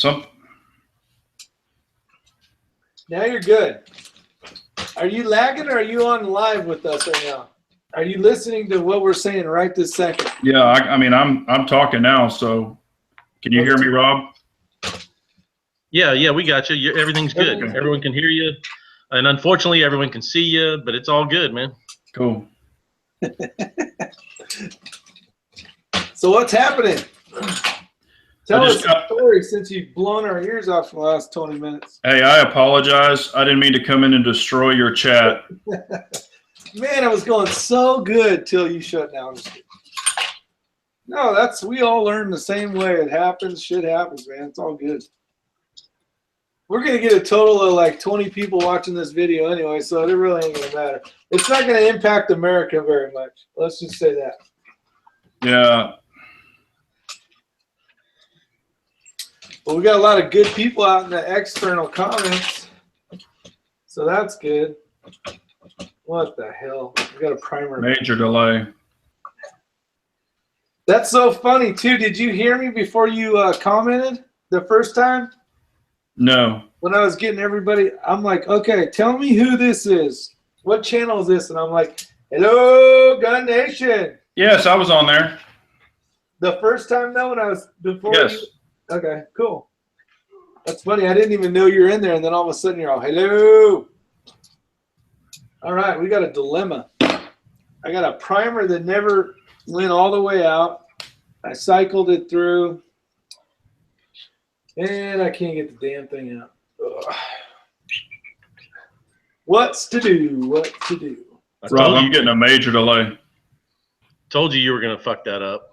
Now you're good. Are you lagging or are you on live with us right now? Are you listening to what we're saying right this second? yeah. I mean, I'm talking now. So can you hear me, Rob? Yeah, we got you. Everything's good. Okay. Everyone can hear you. And unfortunately, everyone can see you, but it's all good, man. Cool. So what's happening? Tell us a story since you've blown our ears off for the last 20 minutes. Hey, I apologize. I didn't mean to come in and destroy your chat. Man, it was going so good till you shut down. No, we all learn the same way. It happens. Shit happens, man. It's all good. We're going to get a total of like 20 people watching this video anyway, so it really ain't going to matter. It's not going to impact America very much. Let's just say that. Yeah. Well, we got a lot of good people out in the external comments, so that's good. What the hell? We got a primer. Major delay. That's so funny too. Did you hear me before you commented the first time? No. When I was getting everybody, I'm like, okay, tell me who this is. What channel is this? And I'm like, hello, Gun Nation. Yes, I was on there. The first time though, when I was before. Yes. You, okay, cool. That's funny. I didn't even know you were in there, and then all of a sudden you're all, hello. All right, we got a dilemma. I got a primer that never went all the way out. I cycled it through, and I can't get the damn thing out. Ugh. What's to do? What to do? Rob, I'm getting a major delay. Told you were gonna fuck that up.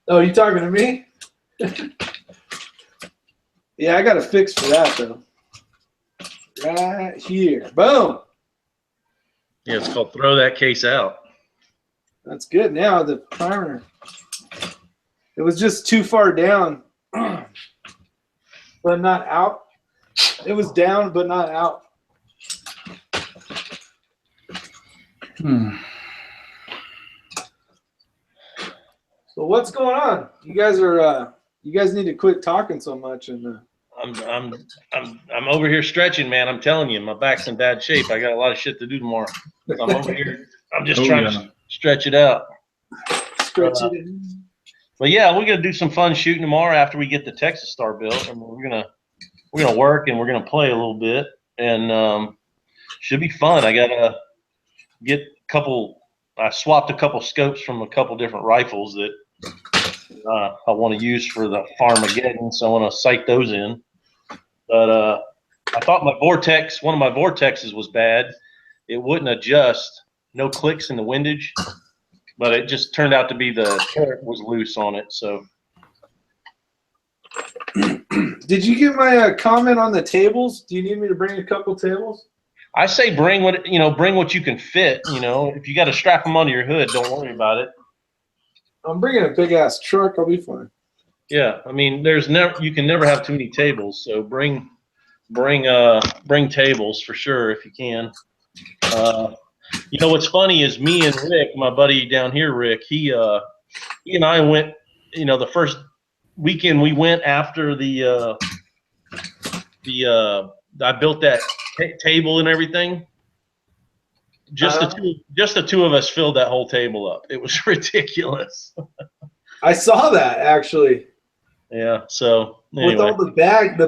Oh, you talking to me? Yeah, I got a fix for that though. Right here. Boom. Yeah, it's called throw that case out. That's good. Now the primer. It was just too far down, but not out. It was down, but not out. So what's going on? You guys are. You guys need to quit talking so much and. I'm over here stretching, man. I'm telling you, my back's in bad shape. I got a lot of shit to do tomorrow. I'm over here. I'm just trying to stretch it out. Stretch it in. But yeah, we're gonna do some fun shooting tomorrow after we get the Texas Star built, and we're gonna work and we're gonna play a little bit, and should be fun. I gotta get a couple. I swapped a couple scopes from a couple different rifles that I want to use for the Farmageddon, so I want to sight those in. But I thought my vortex, one of my vortexes was bad. It wouldn't adjust, no clicks in the windage, but it just turned out to be the turret was loose on it. So, did you get my comment on the tables? Do you need me to bring a couple tables? I say bring what you can fit. You know, if you got to strap them onto your hood, don't worry about it. I'm bringing a big ass truck. I'll be fine. Yeah, I mean, you can never have too many tables. So bring tables for sure if you can. You know what's funny is me and Rick, my buddy down here, Rick. He and I went. You know, the first weekend we went after I built that table and everything. Just the two of us filled that whole table up. It was ridiculous. I saw that actually. Yeah. So anyway. With all the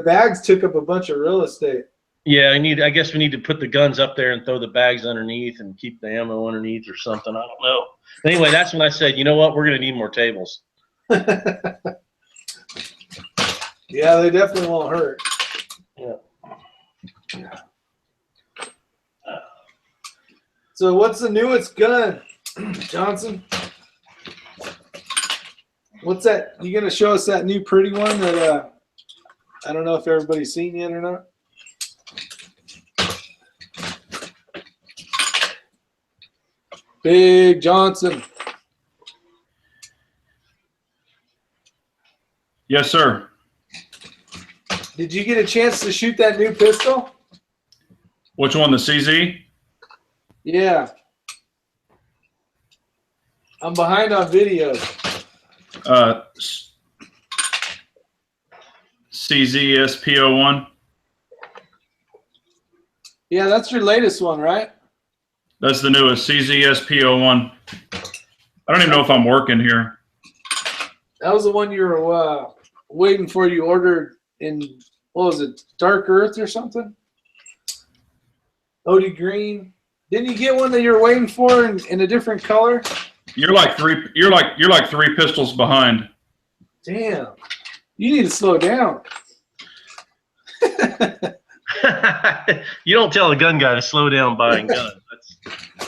bags took up a bunch of real estate. Yeah, I guess we need to put the guns up there and throw the bags underneath and keep the ammo underneath or something. I don't know. Anyway, that's when I said, you know what, we're gonna need more tables. Yeah, they definitely won't hurt. Yeah. So what's the newest gun, Johnson? What's that? You gonna show us that new pretty one that I don't know if everybody's seen yet or not? Big Johnson. Yes, sir. Did you get a chance to shoot that new pistol? Which one, the CZ? Yeah. I'm behind on videos. CZSP01. Yeah, that's your latest one, right? That's the newest, CZSP01. I don't even know if I'm working here. That was the one you were waiting for. You ordered in, what was it, Dark Earth or something? OD Green. Didn't you get one that you were waiting for in a different color? You're like three pistols behind. Damn. You need to slow down. You don't tell a gun guy to slow down buying guns.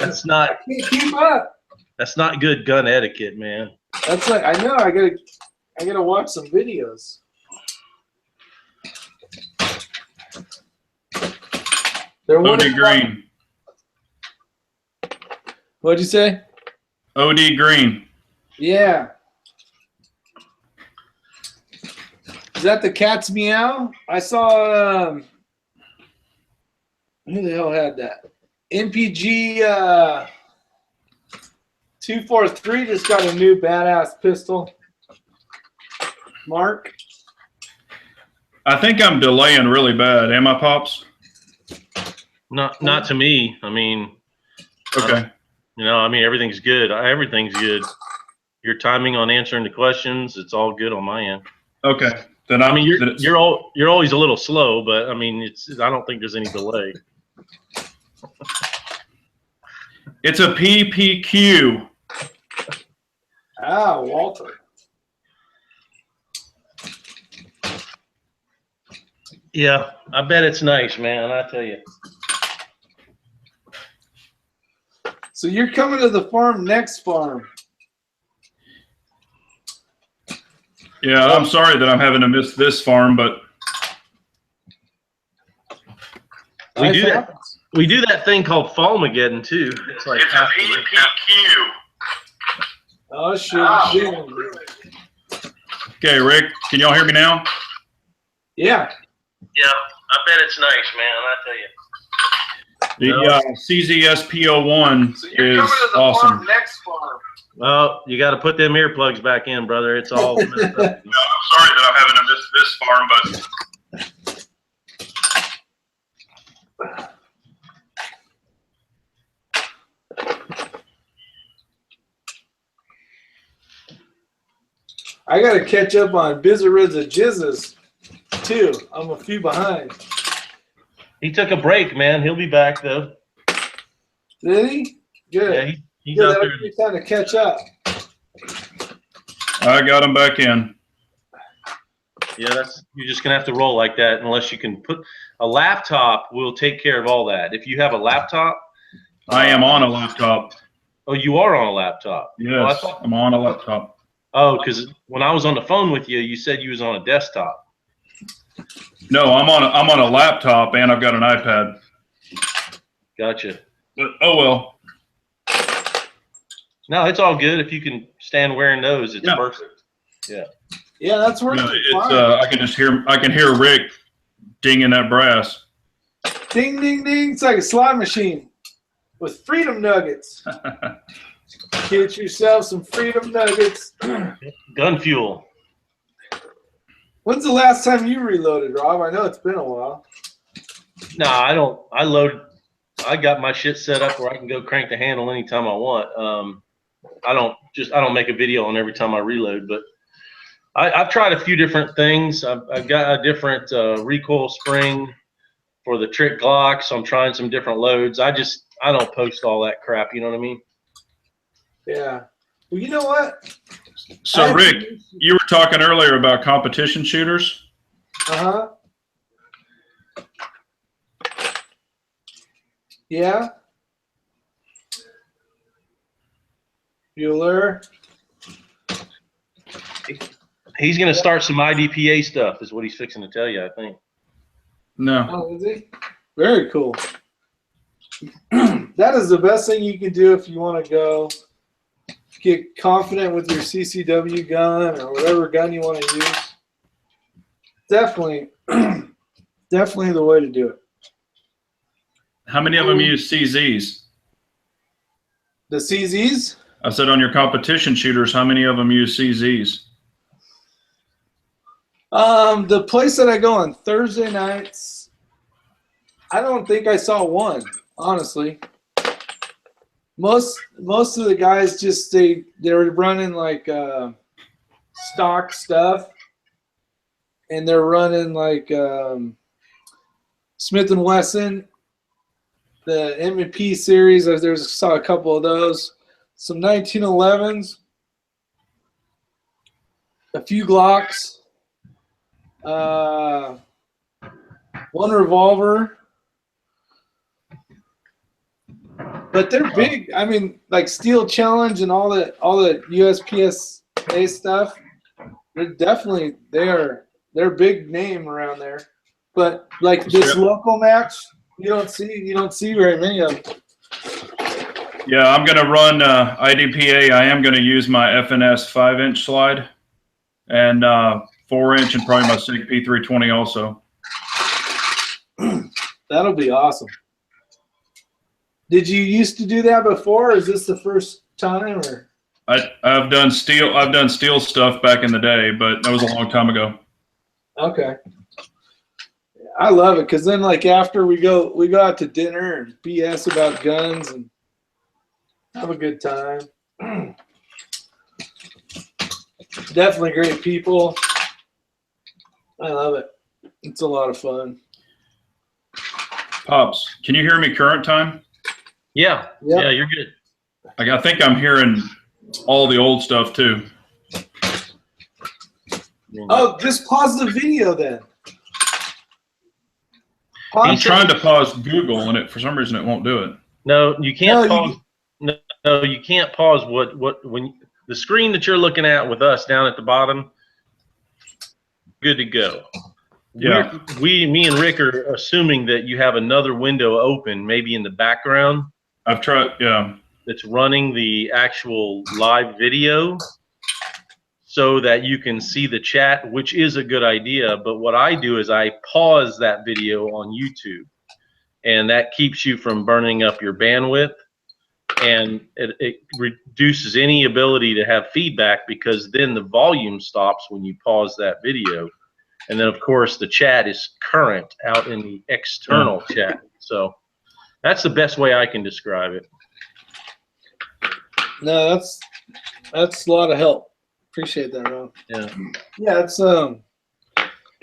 That's not. I can't keep up. That's not good gun etiquette, man. That's like, I know. I gotta watch some videos. They're OD Green. What'd you say? OD Green. Yeah. Is that the cat's meow? I saw. Who the hell had that? MPG 243 just got a new badass pistol. Mark. I think I'm delaying really bad. Am I, Pops? Not to me. I mean, Okay. you know, I mean, everything's good. Everything's good. Your timing on answering the questions, it's all good on my end. Okay. Then I mean, you're always a little slow, but I mean, I don't think there's any delay. It's a PPQ. Ah, Walter. Yeah, I bet it's nice, man. I tell you. So you're coming to the farm next farm. Yeah, I'm sorry that I'm having to miss this farm, but We do that. We do that thing called Fallmageddon too. It's like It's a PPQ. Oh shit! okay, Rick, can y'all hear me now? Yeah. Yeah, I bet it's nice, man. I tell you. The CZSP01 So you're is coming to the awesome. farm next farm. Well, you got to put them earplugs back in, brother. It's all messed up. No, I'm sorry that I'm having to miss this farm, but I gotta catch up on Bizzarrizza Jizzes too. I'm a few behind. He took a break, man. He'll be back though. Did he? Good. Yeah, he's Good. out That'll there. give me time to catch up. I got him back in. Yeah, you're just gonna have to roll like that unless you can put a laptop. Will take care of all that. If you have a laptop, I am on a laptop. oh, you are on a laptop. Yes, I'm on a laptop. Oh, because when I was on the phone with you, you said you was on a desktop. No, I'm on a laptop and I've got an iPad. Gotcha. But oh well. No, it's all good. If you can stand wearing those, it's Yeah. perfect. Yeah. Yeah, that's working. It's I can hear Rick dinging that brass. Ding, ding, ding. It's like a slot machine with freedom nuggets. Get yourself some freedom nuggets. Gun fuel. When's the last time you reloaded, Rob? I know it's been a while. No, I don't. I got my shit set up where I can go crank the handle anytime I want. I don't make a video on every time I reload, but I've tried a few different things. I've got a different recoil spring for the trick Glock, so I'm trying some different loads. I don't post all that crap. You know what I mean? Yeah. Well, you know what? So Rick, you were talking earlier about competition shooters. Uh-huh. Yeah. Bueller. He's going to start some IDPA stuff, is what he's fixing to tell you, I think. No. Oh, is he? Very cool. That is the best thing you can do if you want to go get confident with your CCW gun or whatever gun you want to use. Definitely, definitely the way to do it. How many of them use CZs? The CZs? I said on your competition shooters, how many of them use CZs? The place that I go on Thursday nights, I don't think I saw one, honestly. Most of the guys just they're running like stock stuff, and they're running like Smith & Wesson, the M&P series. Saw a couple of those, some 1911s, a few Glocks, one revolver. But they're big. I mean, like Steel Challenge and all the USPSA stuff. They're big name around there. But like this local match, you don't see very many of them. Yeah, I'm going to run IDPA. I am going to use my FNS 5-inch slide and 4-inch and probably my SIG P320 also. That'll be awesome. Did you used to do that before, or is this the first time? Or I've done steel stuff back in the day, but that was a long time ago. okay. I love it because then, like, after we go out to dinner and BS about guns and have a good time. Definitely great people. I love it. It's a lot of fun. Pops, can you hear me current time? Yeah. Yep. Yeah, you're good. Like, I think I'm hearing all the old stuff too. Oh, just pause the video then. I'm trying to pause Google, and for some reason it won't do it. No, you can't pause. No, you can't pause when the screen that you're looking at with us down at the bottom. Good to go. Yeah. Me and Rick are assuming that you have another window open, maybe in the background. I've tried. Yeah. That's running the actual live video so that you can see the chat, which is a good idea. But what I do is I pause that video on YouTube, and that keeps you from burning up your bandwidth, and it reduces any ability to have feedback, because then the volume stops when you pause that video. And then, of course, the chat is current out in the external chat. So that's the best way I can describe it. No, that's a lot of help. Appreciate that, Ron. Yeah. Yeah, it's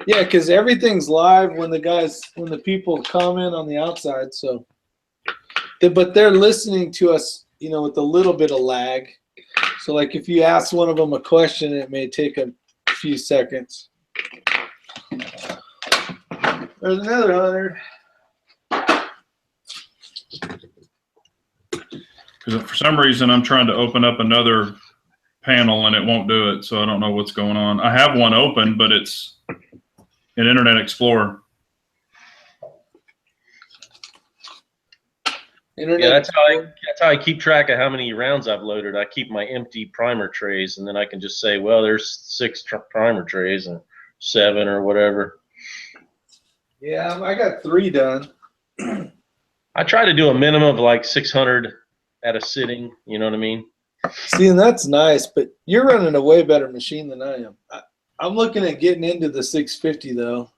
yeah, because everything's live when the people comment on the outside. So, but they're listening to us, you know, with a little bit of lag. So, like, if you ask one of them a question, it may take a few seconds. There's another 100. Because for some reason I'm trying to open up another panel and it won't do it, so I don't know what's going on. I have one open, but it's in Internet Explorer. Yeah, that's how I keep track of how many rounds I've loaded. I keep my empty primer trays, and then I can just say, well, there's 6 primer trays and 7 or whatever. Yeah, I got 3 done. I try to do a minimum of like 600 at a sitting. You know what I mean? See, and that's nice, but you're running a way better machine than I am. I'm looking at getting into the 650 though.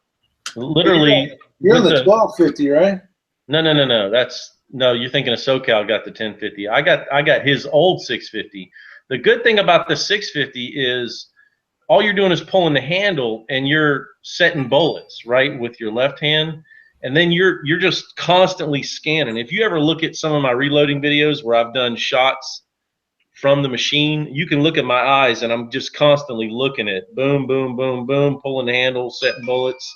Literally, you're in the 1250, right? No, you're thinking of SoCal got the 1050. I got his old 650. The good thing about the 650 is all you're doing is pulling the handle and you're setting bullets, right, with your left hand, and then you're just constantly scanning. If you ever look at some of my reloading videos where I've done shots from the machine, you can look at my eyes and I'm just constantly looking at boom, boom, boom, boom, pulling the handle, setting bullets,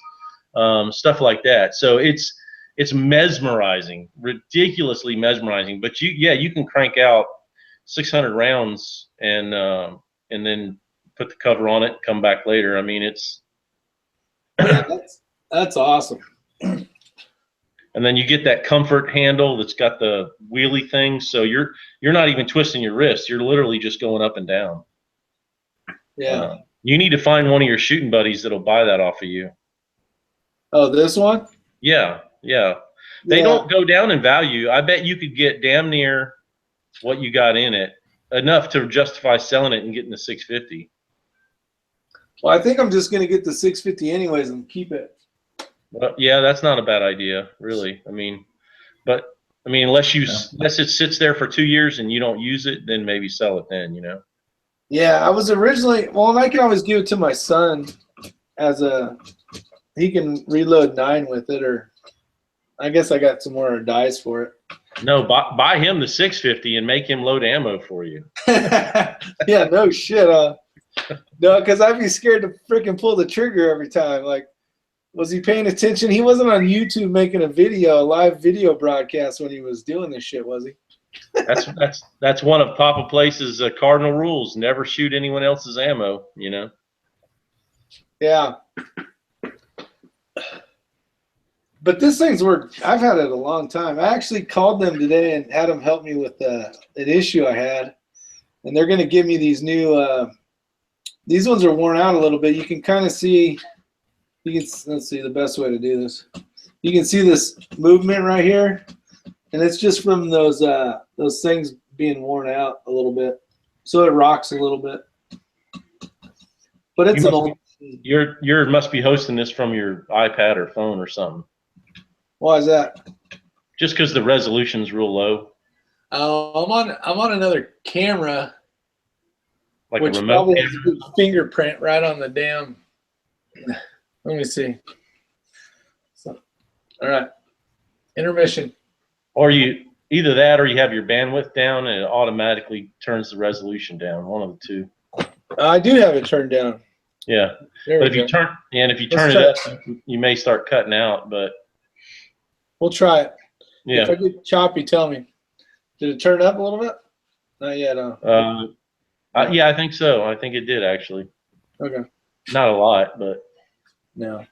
stuff like that. So it's mesmerizing, ridiculously mesmerizing. But you can crank out 600 rounds and then put the cover on it, come back later. I mean, it's yeah, that's awesome. And then you get that comfort handle that's got the wheelie thing, so you're not even twisting your wrist. You're literally just going up and down. Yeah. You need to find one of your shooting buddies that'll buy that off of you. Oh, this one? Yeah. They don't go down in value. I bet you could get damn near what you got in it, enough to justify selling it and getting the 650. Well, I think I'm just going to get the 650 anyways and keep it. Well, yeah, that's not a bad idea, really. I mean, unless it sits there for 2 years and you don't use it, then maybe sell it then, you know. Yeah, I was originally, and I can always give it to my son he can reload 9 with it, or I guess I got some more dice for it. No, buy him the 650 and make him load ammo for you. Yeah, no shit. No, because I'd be scared to freaking pull the trigger every time. Like, was he paying attention? He wasn't on YouTube making a live video broadcast when he was doing this shit, was he? That's one of Papa Place's cardinal rules. Never shoot anyone else's ammo, you know? Yeah. But this thing's worked. I've had it a long time. I actually called them today and had them help me with an issue I had, and they're going to give me these new. These ones are worn out a little bit. You can kind of see. Let's see the best way to do this. You can see this movement right here, and it's just from those things being worn out a little bit. So it rocks a little bit. But it's an old. You must be hosting this from your iPad or phone or something. Why is that? Just because the resolution's real low. Oh, I'm on another camera, Like which a remote probably camera. has a good fingerprint right on the damn. Let me see. So, all right, intermission. Or you either that or you have your bandwidth down and it automatically turns the resolution down. One of the two. I do have it turned down. Yeah. There But we if you go. turn it up, you may start cutting out. But We'll try it. yeah. If I get choppy, tell me. Did it turn up a little bit? Not yet. Yeah, I think so. I think it did actually. Okay. Not a lot, but No.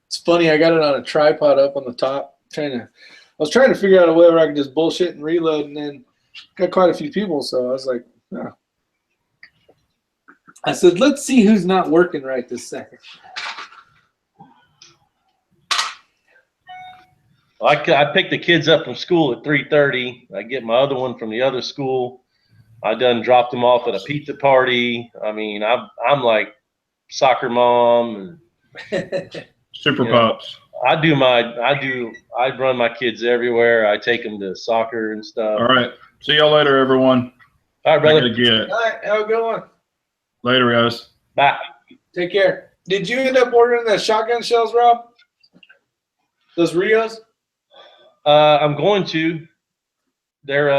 It's funny. I got it on a tripod up on the top. I was trying to figure out a way where I could just bullshit and reload, and then got quite a few people. So I was like, oh. I said, let's see who's not working right this second. I pick the kids up from school at 3:30. I get my other one from the other school. I done dropped them off at a pizza party. I mean, I'm like soccer mom and Super you know, Pops. I run my kids everywhere. I take them to soccer and stuff. All right. See y'all later, everyone. All right, I brother. gotta get. All right. Have a good one. Later, guys. Bye. Take care. Did you end up ordering the shotgun shells, Rob? Those Rios? I'm going to. They're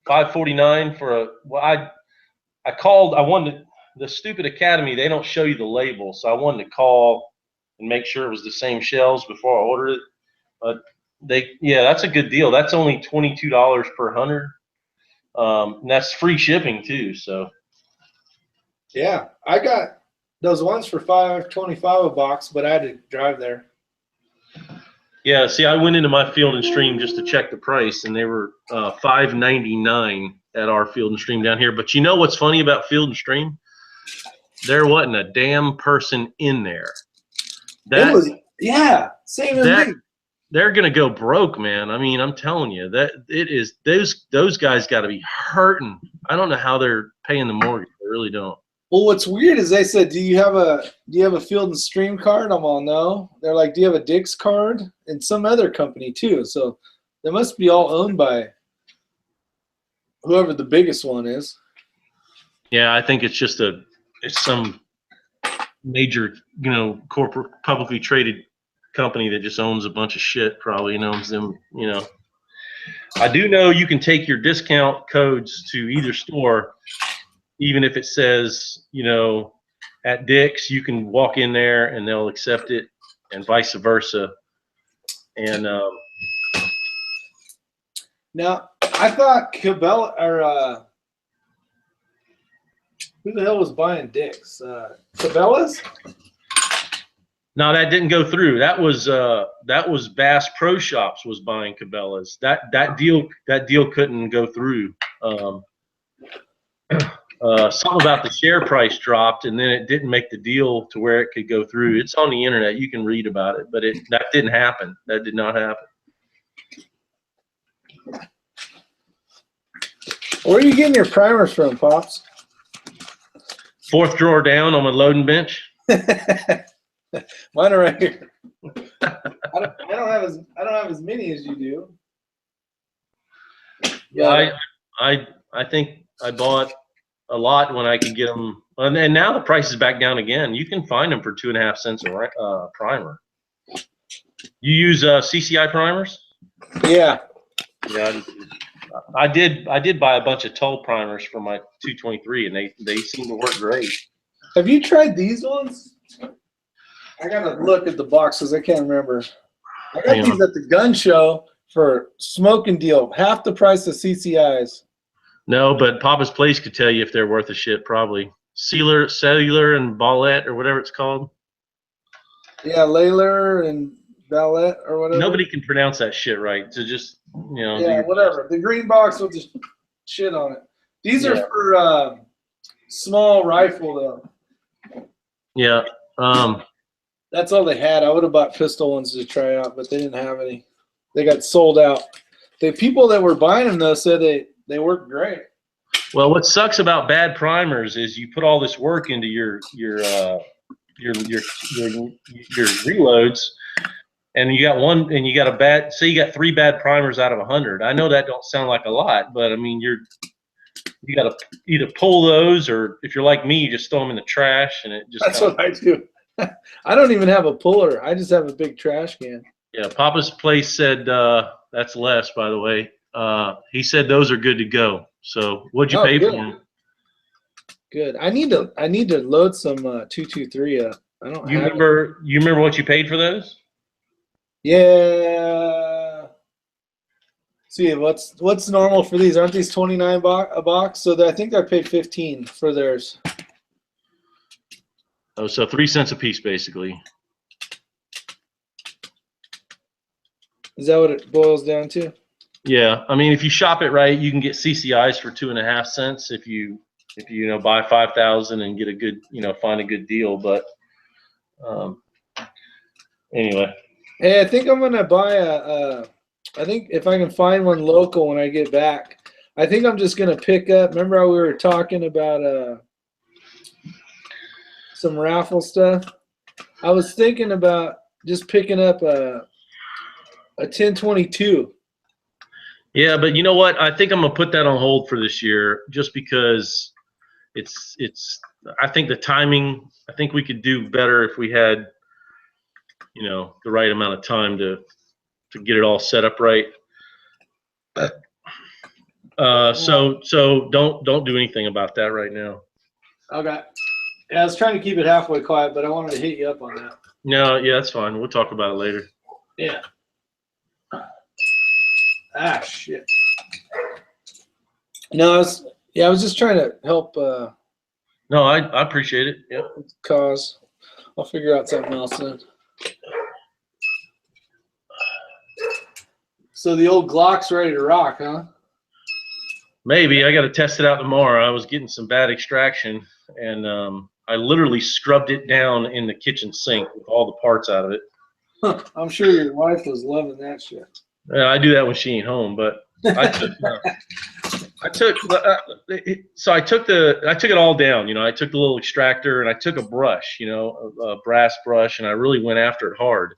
$5.49 for a. Well, I called. I wanted the stupid Academy. They don't show you the label, so I wanted to call and make sure it was the same shells before I ordered it. But that's a good deal. That's only $22 per 100. And that's free shipping too. So Yeah. I got those ones for $5.25 a box, but I had to drive there. yeah. See, I went into my Field and Stream just to check the price, and they were $5.99 at our Field and Stream down here. But you know what's funny about Field and Stream? There wasn't a damn person in there. Same as me. They're gonna go broke, man. I mean, I'm telling you that it is. Those guys got to be hurting. I don't know how they're paying the mortgage. I really don't. Well, what's weird is they said, do you have a Field and Stream card? I'm all no. They're like, do you have a Dick's card? And some other company too. So they must be all owned by whoever the biggest one is. Yeah, I think it's some major, corporate publicly traded company that just owns a bunch of shit, probably, and owns them, I do know you can take your discount codes to either store, even if it says, at Dick's, you can walk in there and they'll accept it, and vice versa. And now, I thought Cabela, or who the hell was buying Dick's? Cabela's? no, that didn't go through. That was Bass Pro Shops was buying Cabela's. That deal couldn't go through. Something about the share price dropped, and then it didn't make the deal to where it could go through. It's on the internet. You can read about it, but that didn't happen. That did not happen. Where are you getting your primers from, Pops? Fourth drawer down on my loading bench. Mine are right here. I don't have as many as you do. Yeah, I think I bought a lot when I could get them, and now the price is back down again. You can find them for 2.5 cents a primer. You use CCI primers? Yeah. Yeah, I did buy a bunch of Tull primers for my 223, and they seem to work great. Have you tried these ones? I gotta look at the box because I can't remember. I got these at the gun show for smoking deal, half the price of CCI's. No, but Papa's Place could tell you if they're worth a shit, probably. Cellular and Ballette or whatever it's called. Yeah, Layler and Ballette or whatever. Nobody can pronounce that shit right. So just, you know. Yeah, whatever. The green box with the shit on it. These are for small rifle though. Yeah. That's all they had. I would have bought pistol ones to try out, but they didn't have any. They got sold out. The people that were buying them though said they work great. Well, what sucks about bad primers is you put all this work into your reloads, and you got one, and you got a bad. Say you got 3 bad primers out of 100. I know that don't sound like a lot, but I mean you got to either pull those, or if you're like me, you just throw them in the trash, and it just. That's what I do. I don't even have a puller. I just have a big trash can. Yeah, Papa's Place said that's less, by the way. He said those are good to go. So what'd you pay for them? Good. I need to load some 223 up. I don't. You remember what you paid for those? Yeah. See, what's normal for these? Aren't these 29 a box? So I think I paid 15 for theirs. Oh, so 3 cents a piece, basically. Is that what it boils down to? Yeah, I mean, if you shop it right, you can get CCIs for 2.5 cents if you buy 5,000 and get a good, find a good deal. But anyway. Hey, I think I'm gonna buy I think if I can find one local when I get back, I think I'm just gonna pick up. Remember how we were talking about some raffle stuff? I was thinking about just picking up a 1022. Yeah, but you know what? I think I'm gonna put that on hold for this year, just because it's. I think the timing. I think we could do better if we had, the right amount of time to get it all set up right. So don't do anything about that right now. Okay. Yeah, I was trying to keep it halfway quiet, but I wanted to hit you up on that. No, yeah, that's fine. We'll talk about it later. Yeah. Ah, shit. No, I was just trying to help. No, I appreciate it. Yeah. Cause I'll figure out something else then. So the old Glock's ready to rock, huh? Maybe. I got to test it out tomorrow. I was getting some bad extraction, and I literally scrubbed it down in the kitchen sink with all the parts out of it. Huh, I'm sure your wife was loving that shit. Yeah, I do that when she ain't home, but I took it all down. I took the little extractor and I took a brush, a brass brush, and I really went after it hard.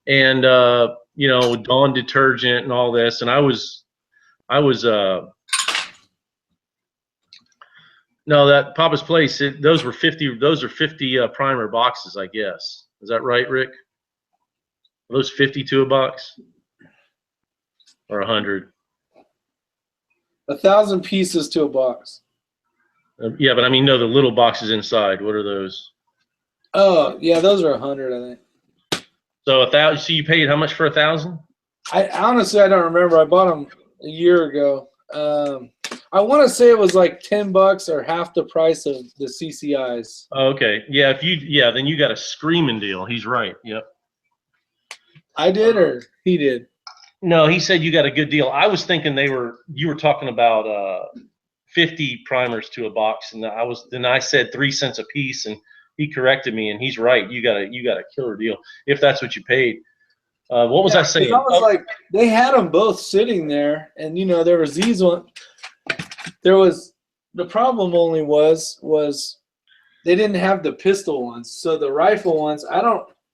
And Dawn detergent and all this, and I was no, that Papa's Place. Those are 50 primer boxes, I guess. Is that right, Rick? Are those 52 a box? Or 100? 1,000 pieces to a box. Yeah, but I mean, no, the little boxes inside. What are those? Oh, yeah, those are 100, I think. So 1,000. So you paid how much for 1,000? I honestly don't remember. I bought them a year ago. I want to say it was like $10 or half the price of the CCIs. Oh, okay. Yeah, then you got a screaming deal. He's right. Yep. I did, or he did? No, he said you got a good deal. I was thinking you were talking about 50 primers to a box, and I said 3 cents a piece, and he corrected me, and he's right. You got a killer deal if that's what you paid. What was I saying? I was like, they had them both sitting there, and there was these ones. The problem only was they didn't have the pistol ones, so the rifle ones.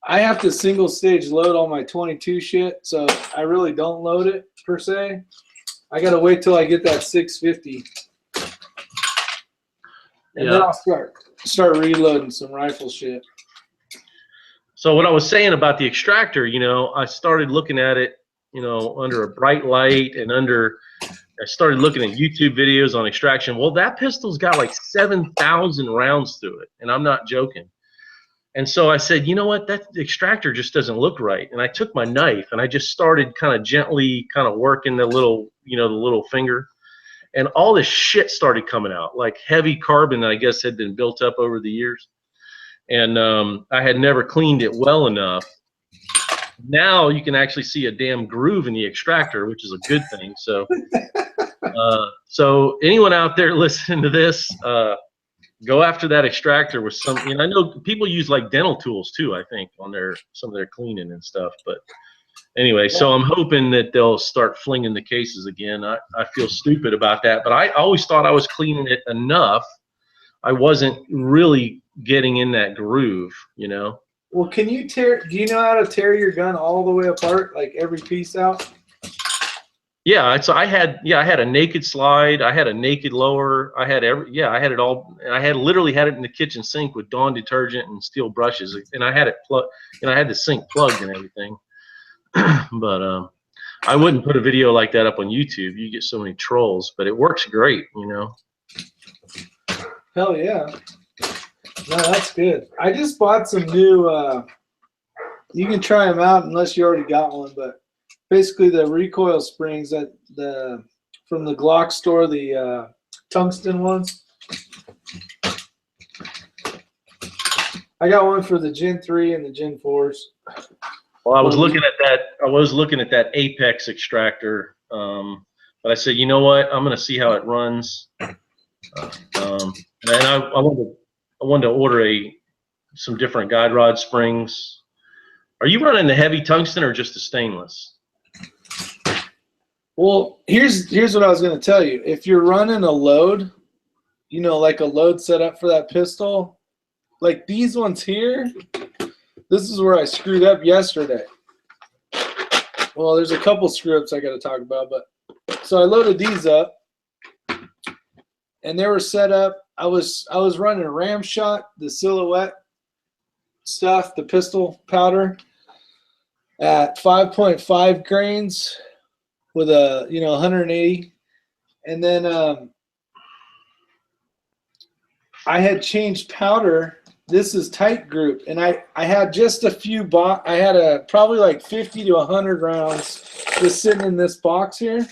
I have to single stage load all my 22 shit, so I really don't load it per se. I gotta wait till I get that 650, and then I'll start reloading some rifle shit. So what I was saying about the extractor, I started looking at it, under a bright light, and I started looking at YouTube videos on extraction. Well, that pistol's got like 7,000 rounds through it, and I'm not joking. And so I said, you know what, that extractor just doesn't look right. And I took my knife and I just started kind of gently working the little, the little finger. And all this shit started coming out, like heavy carbon, I guess, had been built up over the years. And I had never cleaned it well enough now you can actually see a damn groove in the extractor, which is a good thing. So, so anyone out there listening to this, go after that extractor with some. You know, I know people use like dental tools too, I think, on some of their cleaning and stuff. But anyway, so I'm hoping that they'll start flinging the cases again. I feel stupid about that, but I always thought I was cleaning it enough. I wasn't really getting in that groove, you know. Well, can you do you know how to tear your gun all the way apart, like every piece out? Yeah, so I had a naked slide, I had a naked lower, I had I had it all, and I literally had it in the kitchen sink with Dawn detergent and steel brushes, and I had it plugged, and I had the sink plugged and everything. But I wouldn't put a video like that up on YouTube. You get so many trolls, but it works great, you know. Hell yeah. No, that's good. I just bought some new, you can try them out unless you already got one, but basically the recoil springs that from the Glock store, the tungsten ones. I got one for the Gen 3 and the Gen 4s. Well, I was looking at that. I was looking at that Apex extractor, but I said, you know what? I'm going to see how it runs. And I wanted to order some different guide rod springs. Are you running the heavy tungsten or just the stainless? Well, here's what I was going to tell you. If you're running a load, you know, like a load set up for that pistol, like these ones here, this is where I screwed up yesterday. Well, there's a couple screw ups I got to talk about, but so I loaded these up, and they were set up. I was running a ram shot, the silhouette stuff, the pistol powder at 5.5 grains with a 180, and then I had changed powder. This is tight group, and I had just a few I had probably like 50 to 100 rounds just sitting in this box here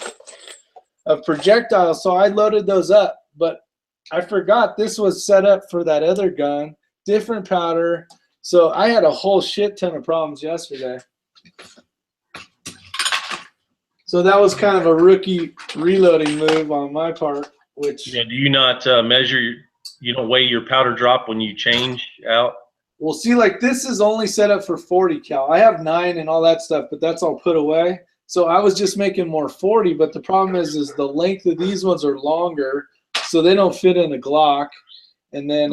of projectiles. So I loaded those up, but I forgot this was set up for that other gun, different powder. So I had a whole shit ton of problems yesterday. So that was kind of a rookie reloading move on my part. Which do you not measure? You don't weigh your powder drop when you change out? Well, see, like this is only set up for 40 cal. I have 9 and all that stuff, but that's all put away. So I was just making more 40, but the problem is the length of these ones are longer, so they don't fit in a Glock. And then,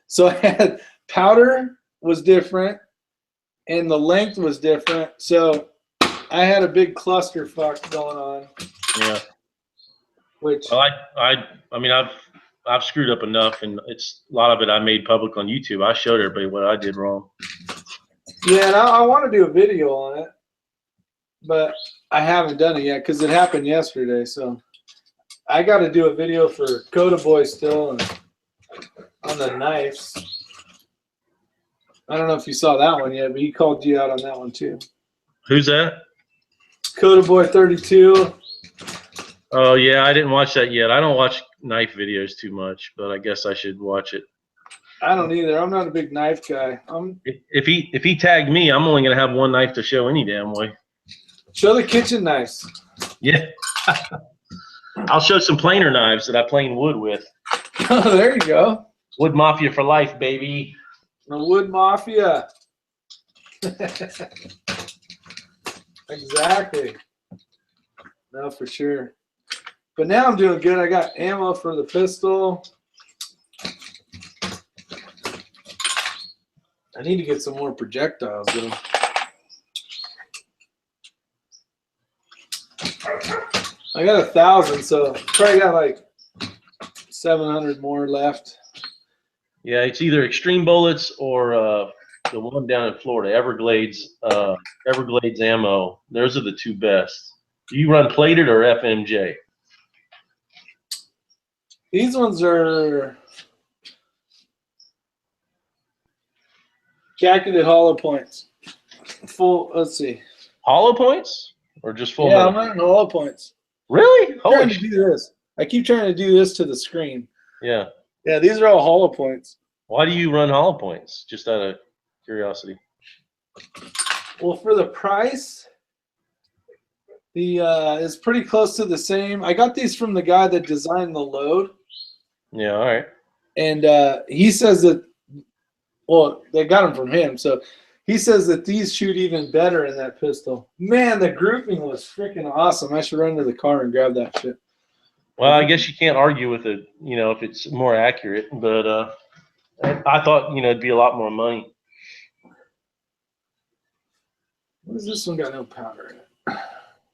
so I had powder was different, and the length was different. So I had a big clusterfuck going on. Yeah. Which well, I mean I've screwed up enough, and it's a lot of it I made public on YouTube. I showed everybody what I did wrong. Yeah, and I want to do a video on it, but I haven't done it yet because it happened yesterday. So I got to do a video for Coda Boy still and on the knives. I don't know if you saw that one yet, but he called you out on that one too. Who's that? Coda Boy 32. Oh yeah, I didn't watch that yet. I don't watch knife videos too much, but I guess I should watch it. I don't either. I'm not a big knife guy. If he tagged me, I'm only gonna have one knife to show any damn way. Show the kitchen knives. Yeah. I'll show some planer knives that I plane wood with. Oh, there you go. Wood Mafia for life, baby. The Wood Mafia. Exactly. No, for sure. But now I'm doing good. I got ammo for the pistol. I need to get some more projectiles, though. I got 1,000, so probably got like 700 more left. Yeah, it's either Extreme Bullets or the one down in Florida, Everglades ammo. Those are the two best. Do you run plated or FMJ? These ones are jacketed hollow points. Full, let's see. Hollow points or just full? Yeah, metal? I'm running hollow points. Really? I'm trying to do this. I keep trying to do this to the screen. Yeah. Yeah, these are all hollow points. Why do you run hollow points? Just out of curiosity. Well, for the price, the is pretty close to the same. I got these from the guy that designed the load. Yeah, all right. And he says that, well, they got them from him. So he says that these shoot even better in that pistol. Man, the grouping was freaking awesome. I should run to the car and grab that shit. Well, I guess you can't argue with it, you know, if it's more accurate. But I thought, you know, it'd be a lot more money. What is this one got no powder in it?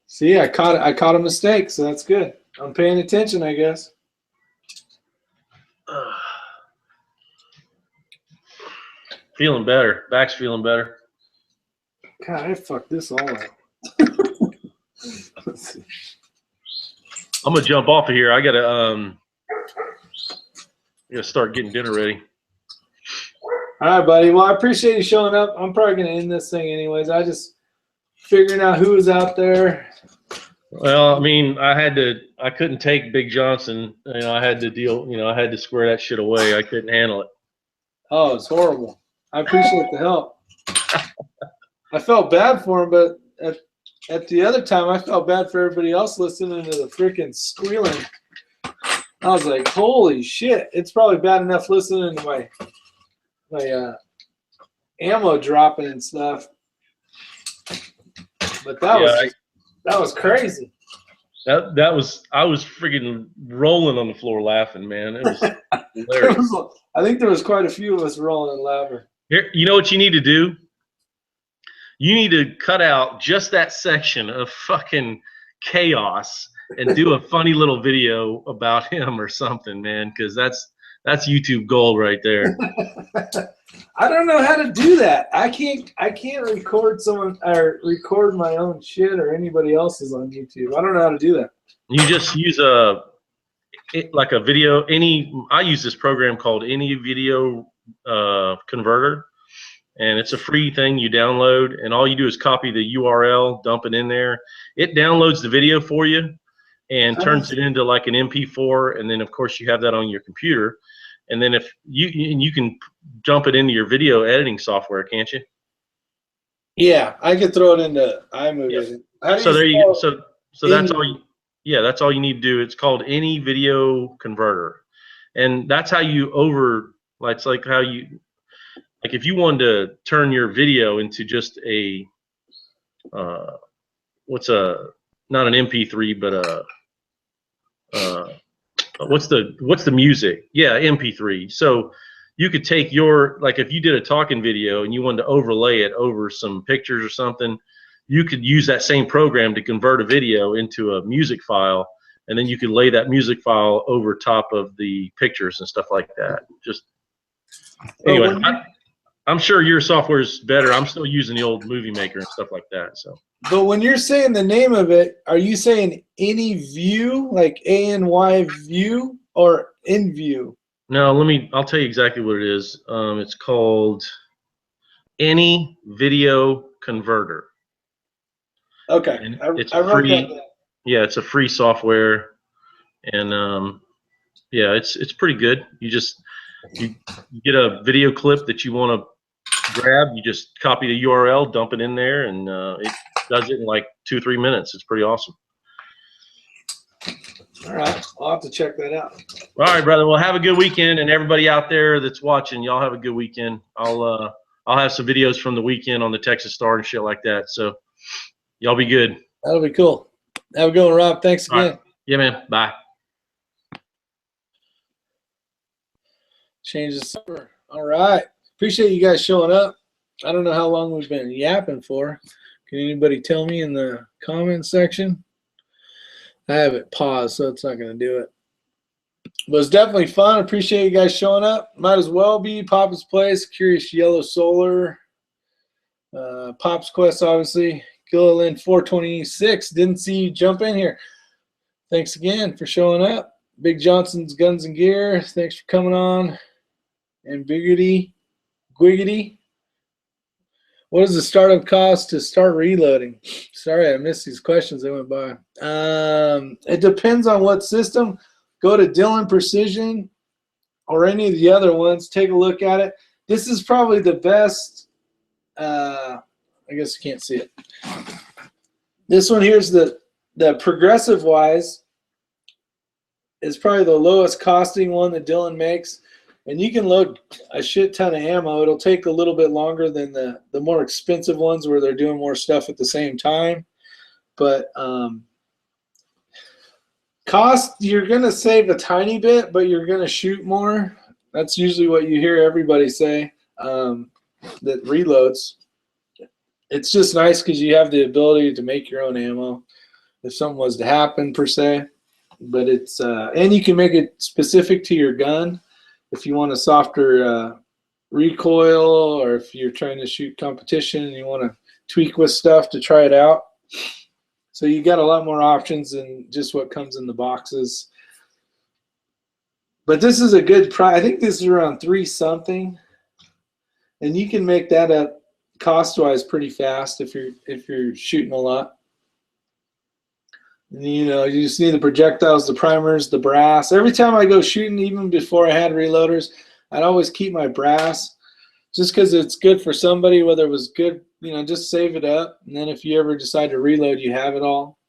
See, I caught a mistake, so that's good. I'm paying attention, I guess. Feeling better. Back's feeling better. God, I fucked this all up. Let's see. I'm gonna jump off of here. I gotta start getting dinner ready. All right, buddy. Well, I appreciate you showing up. I'm probably gonna end this thing anyways. I just figuring out who was out there. Well, I mean, I couldn't take Big Johnson. You know, I had to square that shit away. I couldn't handle it. Oh, it's horrible. I appreciate the help. I felt bad for him, but at the other time, I felt bad for everybody else listening to the freaking squealing. I was like, holy shit. It's probably bad enough listening to my ammo dropping and stuff. But that was crazy. I was freaking rolling on the floor laughing, man. It was hilarious. I think there was quite a few of us rolling and laughing. Here, you know what you need to do? You need to cut out just that section of fucking chaos and do a funny little video about him or something, man, because that's YouTube gold right there. I don't know how to do that. I can't record someone or record my own shit or anybody else's on YouTube. I don't know how to do that. You just use a video. I use this program called Any Video Converter, and it's a free thing you download, and all you do is copy the URL, dump it in there. It downloads the video for you and turns it into like an MP4, and then of course you have that on your computer. And then if you can dump it into your video editing software, can't you? Yeah, I could throw it into iMovie. Yeah. So there you go. So that's all. That's all you need to do. It's called Any Video Converter, and that's how you It's like how you, like if you wanted to turn your video into just a not an MP3, but what's the music? Yeah, MP3. So you could take if you did a talking video and you wanted to overlay it over some pictures or something, you could use that same program to convert a video into a music file, and then you could lay that music file over top of the pictures and stuff like that. Just anyway, I'm sure your software is better. I'm still using the old Movie Maker and stuff like that. So. But when you're saying the name of it, are you saying Any View, like ANY View, or InView? No, I'll tell you exactly what it is. It's called Any Video Converter. Okay. It's free. Yeah, it's a free software, and it's pretty good. You get a video clip that you want to grab, you just copy the URL, dump it in there, and it does it in like 2-3 minutes. It's pretty awesome. All right, I'll have to check that out. All right, brother. Well, have a good weekend, and everybody out there that's watching, y'all have a good weekend. I'll have some videos from the weekend on the Texas Star and shit like that. So y'all be good. That'll be cool. Have a good one, Rob. Thanks again. Right. Yeah, man. Bye. Change the server. All right. Appreciate you guys showing up. I don't know how long we've been yapping for. Can anybody tell me in the comment section? I have it paused, so it's not going to do it. But it's definitely fun. Appreciate you guys showing up. Might as well be Papa's Place, Curious Yellow Solar, Pop's Quest, obviously. Gilliland 426. Didn't see you jump in here. Thanks again for showing up. Big Johnson's Guns and Gear. Thanks for coming on. And Giggity. What is the startup cost to start reloading? Sorry, I missed these questions. They went by. It depends on what system. Go to Dylan Precision or any of the other ones. Take a look at it. This is probably the best I guess you can't see it. This one here's the progressive wise is probably the lowest costing one that Dylan makes. And you can load a shit ton of ammo. It'll take a little bit longer than the more expensive ones where they're doing more stuff at the same time. But cost, you're going to save a tiny bit, but you're going to shoot more. That's usually what you hear everybody say that reloads. It's just nice because you have the ability to make your own ammo if something was to happen per se. But it's and you can make it specific to your gun if you want a softer recoil, or if you're trying to shoot competition and you want to tweak with stuff to try it out. So you got a lot more options than just what comes in the boxes. But this is a good price. I think this is around $3 something, and you can make that up cost-wise pretty fast if you're shooting a lot. And, you know, you just need the projectiles, the primers, the brass. Every time I go shooting, even before I had reloaders, I'd always keep my brass, just because it's good for somebody, whether it was good, you know, just save it up. And then if you ever decide to reload, you have it all.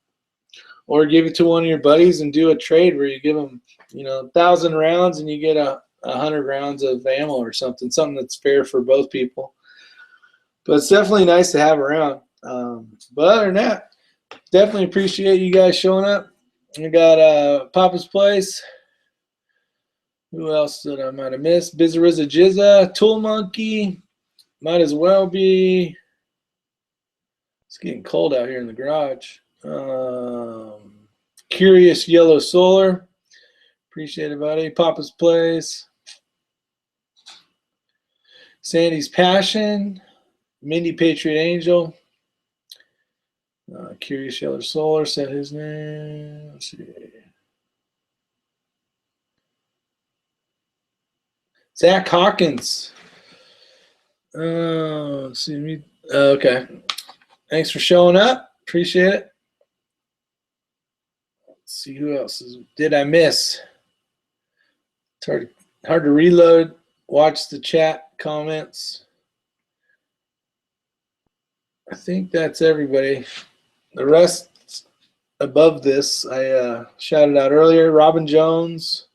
Or give it to one of your buddies and do a trade where you give them, you know, 1,000 rounds and you get 100 rounds of ammo or something that's fair for both people. But it's definitely nice to have around. But other than that, definitely appreciate you guys showing up. We got Papa's Place. Who else did I might have missed? Bizarrizza Jizza, Tool Monkey. Might as well be. It's getting cold out here in the garage. Curious Yellow Solar. Appreciate it, buddy. Papa's Place. Sandy's Passion. Mindy Patriot Angel. Curious Yellow Solar said his name. Let's see. Zach Hawkins. Let's see. Okay. Thanks for showing up. Appreciate it. Let's see who else did I miss. It's hard to reload. Watch the chat comments. I think that's everybody. The rest above this, I shouted out earlier. Robin Jones,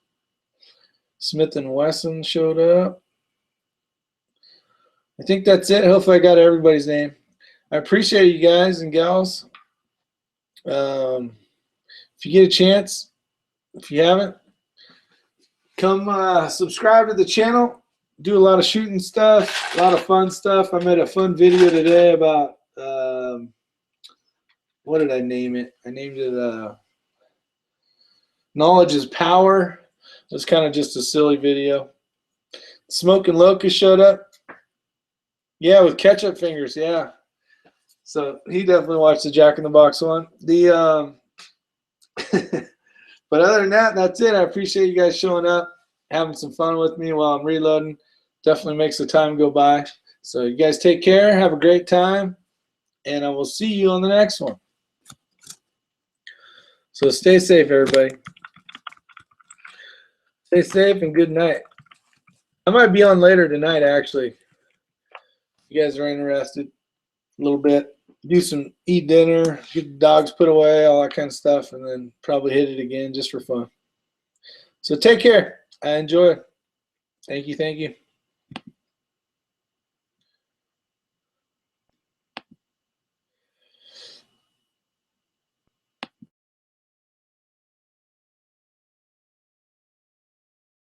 Smith & Wesson showed up. I think that's it. Hopefully I got everybody's name. I appreciate you guys and gals. If you get a chance, if you haven't, come subscribe to the channel. Do a lot of shooting stuff, a lot of fun stuff. I made a fun video today about what did I name it? I named it Knowledge is Power. It was kind of just a silly video. Smoking Locust showed up. Yeah, with ketchup fingers, yeah. So he definitely watched the Jack in the Box one. But other than that, that's it. I appreciate you guys showing up, having some fun with me while I'm reloading. Definitely makes the time go by. So you guys take care. Have a great time. And I will see you on the next one. So stay safe, everybody. Stay safe and good night. I might be on later tonight, actually. You guys are interested a little bit. Eat dinner, get the dogs put away, all that kind of stuff, and then probably hit it again just for fun. So take care. I enjoy it. Thank you.